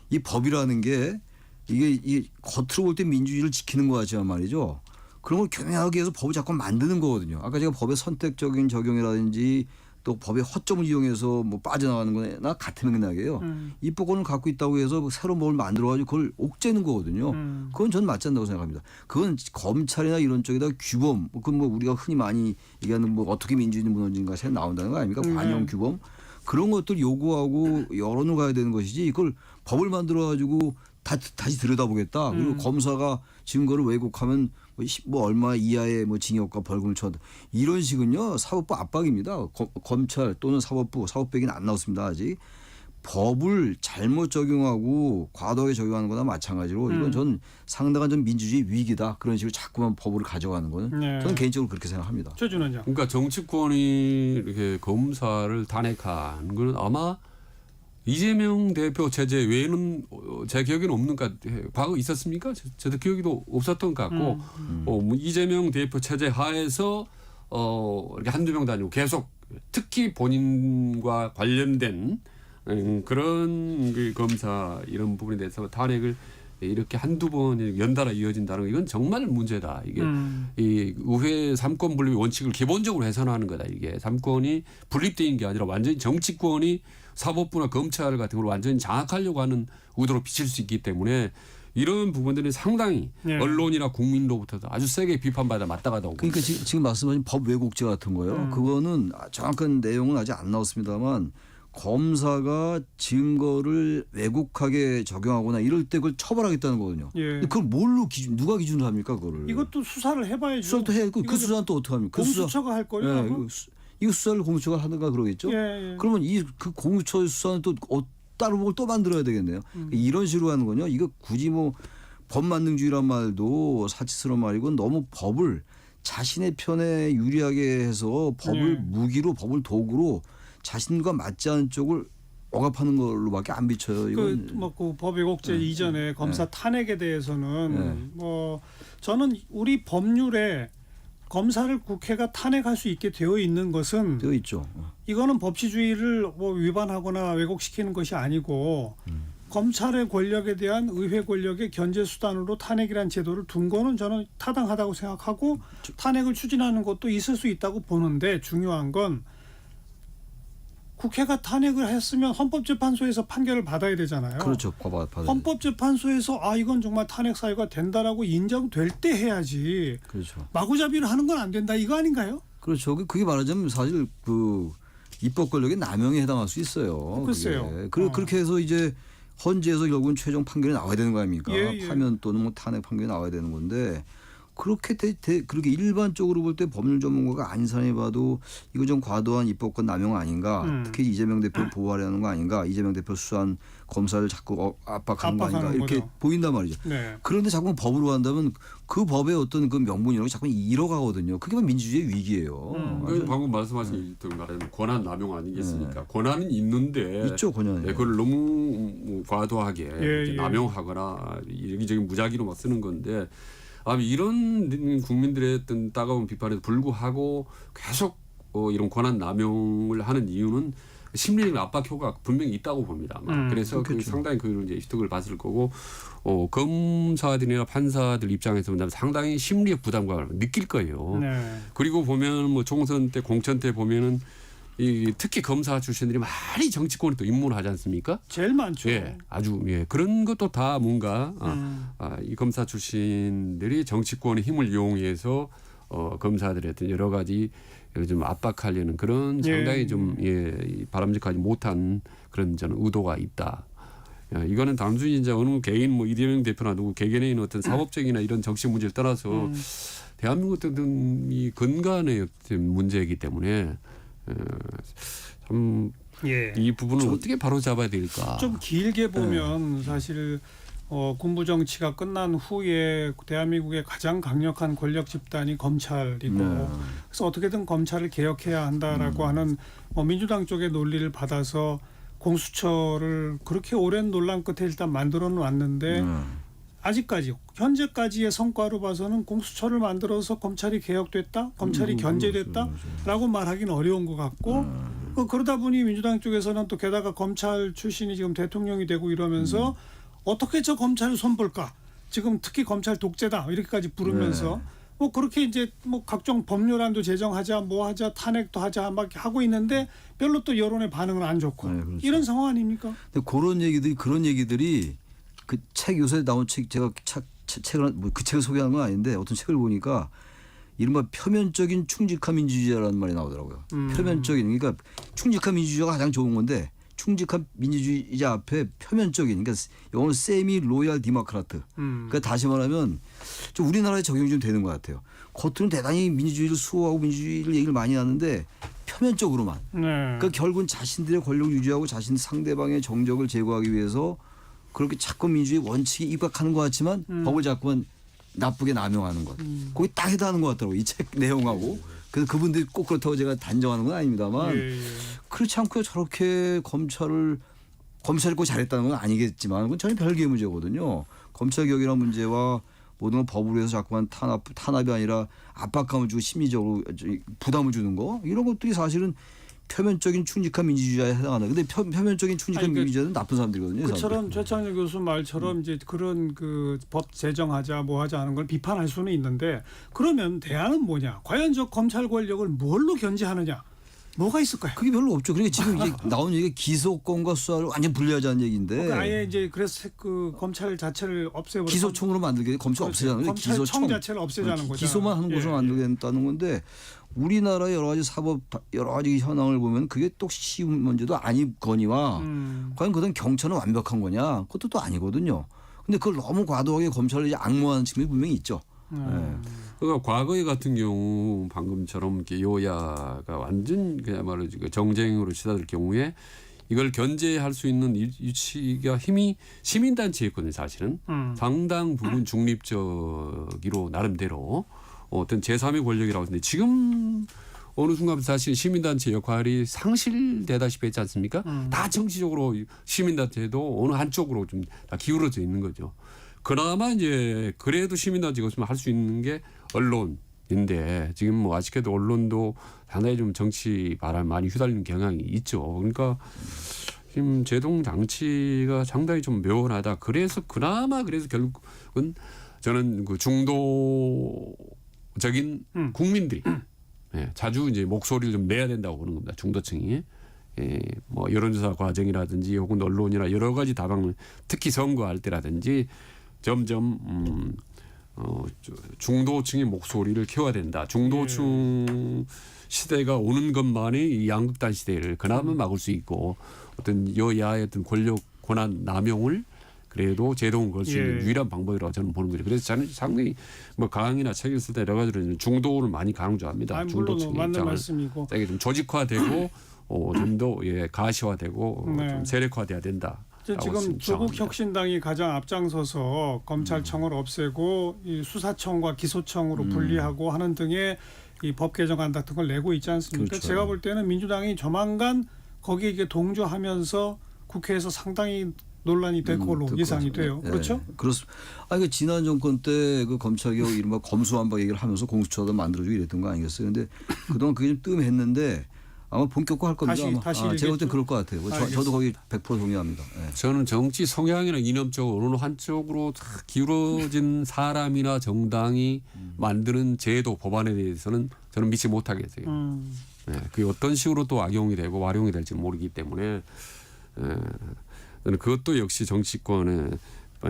이 법이라는 게 이게 겉으로 볼 때 민주주의를 지키는 거 같지만 말이죠. 그런 걸 교묘하게 해서 법을 자꾸 만드는 거거든요. 아까 제가 법의 선택적인 적용이라든지 또 법의 허점을 이용해서 뭐 빠져나가는 거나 같은 맥락이에요. 입법권을 갖고 있다고 해서 새로운 법을 만들어가지고 그걸 옥죄는 거거든요. 그건 저는 맞지 않다고 생각합니다. 그건 검찰이나 이런 쪽에다 규범, 그건 뭐 우리가 흔히 많이 얘기하는 뭐 어떻게 민주주의 무너진가 새 나온다는 거 아닙니까? 관용 규범 그런 것들 요구하고 여론을 가야 되는 것이지 이걸 법을 만들어가지고 다시 들여다보겠다. 그리고 검사가 증거를 왜곡하면 뭐 얼마 이하의 뭐 징역과 벌금을 쳐도 이런 식은요 사법부 압박입니다. 검찰 또는 사법부 사법백은 안 나왔습니다 아직. 법을 잘못 적용하고 과도하게 적용하는 거나 마찬가지로 이건 전 상당한 좀 민주주의 위기다. 그런 식으로 자꾸만 법을 가져가는 거는 네. 저는 개인적으로 그렇게 생각합니다. 최준 원장. 그러니까 정치권이 이렇게 검사를 탄핵한 거는 아마 이재명 대표 체제 외에는 제 기억에는 없는 것 같아요. 과거 있었습니까? 저도 기억에도 없었던 것 같고 뭐 이재명 대표 체제 하에서 이렇게 한두 명 다니고 계속 특히 본인과 관련된 그런 그 검사 이런 부분에 대해서 탄핵을 이렇게 한두 번 연달아 이어진다는 거 이건 정말 문제다. 이게 이 의회 삼권 분립의 원칙을 기본적으로 훼손하는 거다. 이게 삼권이 분립된 게 아니라 완전히 정치권이 사법부나 검찰 같은 걸 완전히 장악하려고 하는 의도로 비칠 수 있기 때문에 이런 부분들이 상당히 네. 언론이나 국민로부터도 아주 세게 비판받아 맞다가다 오고. 그러니까 지금 말씀하신 법 왜곡죄 같은 거요. 그거는 정확한 내용은 아직 안 나왔습니다만 검사가 증거를 왜곡하게 적용하거나 이럴 때 그걸 처벌하겠다는 거거든요. 예. 근데 그걸 뭘로 누가 기준으로 합니까 그거를? 이것도 수사를 해봐야죠. 수사도 해야 그 이거 수사는 또 어떻게 합니까? 그 수사. 공수처가 할 거예요. 예, 아마? 이거 수사를 공수처가 하든가 그러겠죠. 예, 예. 그러면 그 공수처 수사는 또 따로 뭘 또 만들어야 되겠네요. 이런 식으로 하는 거요. 이거 굳이 뭐 법만능주의란 말도 사치스러운 말이고 너무 법을 자신의 편에 유리하게 해서 법을 네. 무기로 법을 도구로 자신과 맞지 않은 쪽을 억압하는 걸로밖에 안 비쳐요. 이건 그 법 왜곡죄 이전에 검사 탄핵에 대해서는 뭐 저는 우리 법률에 검사를 국회가 탄핵할 수 있게 되어 있는 것은 되어 있죠. 이거는 법치주의를 뭐 위반하거나 왜곡시키는 것이 아니고 검찰의 권력에 대한 의회 권력의 견제 수단으로 탄핵이라는 제도를 둔 거는 저는 타당하다고 생각하고 탄핵을 추진하는 것도 있을 수 있다고 보는데 중요한 건 국회가 탄핵을 했으면 헌법재판소에서 판결을 받아야 되잖아요. 그렇죠. 받아야 헌법재판소에서 이건 정말 탄핵 사유가 된다라고 인정될 때 해야지. 그렇죠. 마구잡이로 하는 건 안 된다 이거 아닌가요? 그렇죠. 그게 말하자면 사실 그 입법 권력의 남용에 해당할 수 있어요. 글쎄요. 그렇게 해서 이제 헌재에서 결국은 최종 판결이 나와야 되는 거 아닙니까? 예, 예. 파면 또는 뭐 탄핵 판결이 나와야 되는 건데 그렇게 그렇게 일반적으로 볼 때 법률 전문가가 아닌 사람이 봐도 이거 좀 과도한 입법권 남용 아닌가? 특히 이재명 대표 보호하려는 거 아닌가? 이재명 대표 수사한 검사를 자꾸 압박하는 거 아닌가? 이렇게 거죠. 보인단 말이죠. 네. 그런데 자꾸 법으로 한다면 그 법의 어떤 그 명분 이런 게 자꾸 잃어가거든요. 그게 민주주의의 위기예요. 그래서 방금 말씀하신 말하는 권한 남용 아니겠습니까? 권한은 있는데 있죠, 권한이. 그걸 너무 과도하게 예, 예. 남용하거나 여기저기 무작위로 막 쓰는 건데 이런 국민들의 어떤 따가운 비판에도 불구하고 계속 이런 권한 남용을 하는 이유는 심리적 압박 효과가 분명히 있다고 봅니다. 그래서 그 상당히 그 이제 혜택을 받을 거고 검사들이나 판사들 입장에서 본다면 상당히 심리적 부담감을 느낄 거예요. 네. 그리고 보면 뭐 총선 때 공천 때 보면은 특히 검사 출신들이 많이 정치권에 또 입문을 하지 않습니까? 제일 많죠. 예, 아주 그런 것도 다 뭔가 이 검사 출신들이 정치권의 힘을 이용해서 검사들의 어떤 여러 가지 좀 압박하려는 그런 상당히 좀 바람직하지 못한 그런 저는 의도가 있다. 이거는 단순히 이제 어느 개인 뭐 이재명 대표나 누구 개개인의 있는 어떤 사법적이나 이런 정치 문제를 떠나서 대한민국 어떤 이 근간의 어떤 문제이기 때문에 참 이 부분을 어떻게 바로 잡아야 될까? 좀 길게 보면 사실 군부 정치가 끝난 후에 대한민국의 가장 강력한 권력 집단이 검찰이고 그래서 어떻게든 검찰을 개혁해야 한다라고 하는 민주당 쪽의 논리를 받아서 공수처를 그렇게 오랜 논란 끝에 일단 만들어 놨는데 아직까지 현재까지의 성과로 봐서는 공수처를 만들어서 검찰이 개혁됐다, 검찰이 견제됐다라고 말하기는 어려운 것 같고 그러다 보니 민주당 쪽에서는 또 게다가 검찰 출신이 지금 대통령이 되고 이러면서 어떻게 저 검찰을 손볼까? 지금 특히 검찰 독재다 이렇게까지 부르면서 뭐 그렇게 이제 뭐 각종 법률안도 제정하자, 뭐 하자, 탄핵도 하자 막 하고 있는데 별로 또 여론의 반응은 안 좋고 그렇죠. 이런 상황 아닙니까? 근데 그런 얘기들이 그 책 요새 나온 책 제가 책을 그 책을 소개하는 건 아닌데 어떤 책을 보니까 이른바 표면적인 충직한 민주주의라는 말이 나오더라고요. 표면적인 그러니까 충직한 민주주의가 가장 좋은 건데 충직한 민주주의자 앞에 표면적인 그러니까 영어로 세미 로얄 디모크라트. 그러니까 다시 말하면 좀 우리나라에 적용이 좀 되는 것 같아요. 겉으로는 대단히 민주주의를 수호하고 민주주의를 얘기를 많이 하는데 표면적으로만. 네. 그러니까 결국은 자신들의 권력 유지하고 자신 상대방의 정적을 제거하기 위해서 그렇게 자꾸 민주주의 원칙에 입각하는 것 같지만 법을 자꾸만 나쁘게 남용하는 것. 거기 딱 해당하는 것 같더라고요. 이 책 내용하고. 그래서 그분들이 꼭 그렇다고 제가 단정하는 건 아닙니다만 예. 그렇지 않고 저렇게 검찰이 꼭 잘했다는 건 아니겠지만 그건 전혀 별개의 문제거든요. 검찰개혁이라는 문제와 모든 걸 법으로 해서 자꾸만 탄압이 아니라 압박감을 주고 심리적으로 부담을 주는 거 이런 것들이 사실은 표면적인 충직한 민주주의자에 해당한다. 근데 표면적인 충직한 아니, 민주주의자는 나쁜 사람들이거든요. 그처럼 최창렬 교수 말처럼 이제 그런 그 법 제정하자 뭐 하자 하는 걸 비판할 수는 있는데 그러면 대안은 뭐냐? 과연 저 검찰 권력을 뭘로 견제하느냐? 뭐가 있을까요? 그게 별로 없죠. 그러니까 지금 이제 나온 얘기가 기소권과 수사를 완전 분리하자는 얘기인데 그러니까 아예 이제 그래서 그 검찰 자체를 없애버려. 기소청으로 만들게 검찰 없애자는 거예요. 검찰청 기소청 자체를 없애자는 거죠. 기소만 하는 곳으로 만들겠다는 건데 우리나라의 여러 가지 사법 여러 가지 현황을 보면 그게 또 쉬운 문제도 아니거니와 과연 그건 경찰은 완벽한 거냐? 그것도 또 아니거든요. 근데 그걸 너무 과도하게 검찰을 이제 악몽하는 측면이 분명히 있죠. 네. 그러니까 과거에 같은 경우 방금처럼 이렇게 여야가 완전 그야말로 정쟁으로 치닫을 경우에 이걸 견제할 수 있는 위치가 힘이 시민단체였거든요. 사실은 상당 부분 중립적이로 나름대로 어떤 제3의 권력이라고 했는데 지금 어느 순간 사실 시민단체 역할이 상실되다시피 했지 않습니까? 다 정치적으로 시민단체도 어느 한쪽으로 좀 다 기울어져 있는 거죠. 그나마 이제 그래도 시민단체가 없으면 할 수 있는 게 언론인데 지금 뭐 아쉽게도 언론도 상당히 좀 정치 바람 많이 휘날리는 경향이 있죠. 그러니까 지금 제동 장치가 상당히 좀 묘하다. 그래서 결국은 저는 그 중도적인 국민들이 자주 이제 목소리를 좀 내야 된다고 보는 겁니다. 중도층이. 뭐 여론조사 과정이라든지 혹은 언론이나 여러 가지 다방면 특히 선거할 때라든지 점점 중도층의 목소리를 키워야 된다. 중도층 시대가 오는 것만이 이 양극단 시대를 그나마 막을 수 있고 어떤 여야의 어떤 권력 권한 남용을 그래도 제동을 걸 수 있는 유일한 방법이라고 저는 보는 거죠. 그래서 저는 상당히 뭐 강의나 책을 쓸 때 여러 가지로 중도를 많이 강조합니다. 물론 맞는 말씀이고 되게 좀 조직화되고 좀 더 가시화되고 좀 세력화돼야 된다. 지금 조국혁신당이 가장 앞장서서 검찰청을 없애고 이 수사청과 기소청으로 분리하고 하는 등의 이 법 개정안 같은 걸 내고 있지 않습니까? 그렇죠. 제가 볼 때는 민주당이 조만간 거기에 이게 동조하면서 국회에서 상당히 논란이 될 걸로 예상이 돼요. 그렇죠? 그렇습니다. 그 지난 정권 때 그 검찰개혁 이른바 검수완박 얘기를 하면서 공수처도 만들어주고 이랬던 거 아니겠어요? 근데 그동안 그게 좀 뜸했는데 아마 본격화 할 겁니다. 다시 제가 볼 땐 그럴 것 같아요. 저도 거기 100% 동의합니다. 네. 저는 정치 성향이나 이념적으로 어느 한쪽으로 기울어진 사람이나 정당이 만드는 제도 법안에 대해서는 저는 믿지 못하겠어요. 네, 그게 어떤 식으로 또 악용이 되고 활용이 될지 모르기 때문에 저는 그것도 역시 정치권의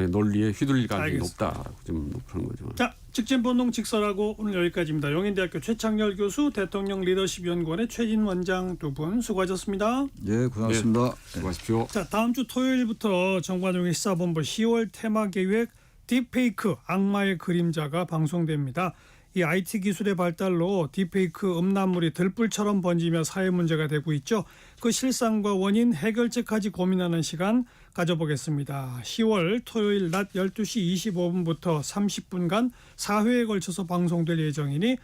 논리에 휘둘릴 가능성이 높다라고 좀 그런 거죠. 자, 직진본능 직설하고 오늘 여기까지입니다. 영인대학교 최창렬 교수, 대통령 리더십 연구원의 최진 원장 두 분 수고하셨습니다. 네, 고생하셨습니다. 네, 수고하십시오. 자, 다음 주 토요일부터 정관용의 시사본부 10월 테마 계획 딥페이크 악마의 그림자가 방송됩니다. 이 IT 기술의 발달로 딥페이크 음란물이 들불처럼 번지며 사회 문제가 되고 있죠. 그 실상과 원인 해결책까지 고민하는 시간 가져보겠습니다. 10월 토요일 낮 12시 25분부터 30분간 4회에 걸쳐서 방송될 예정이니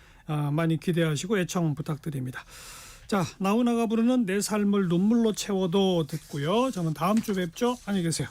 많이 기대하시고 애청 부탁드립니다. 자, 나훈아가 부르는 내 삶을 눈물로 채워도 듣고요. 저는 다음 주 뵙죠. 안녕히 계세요.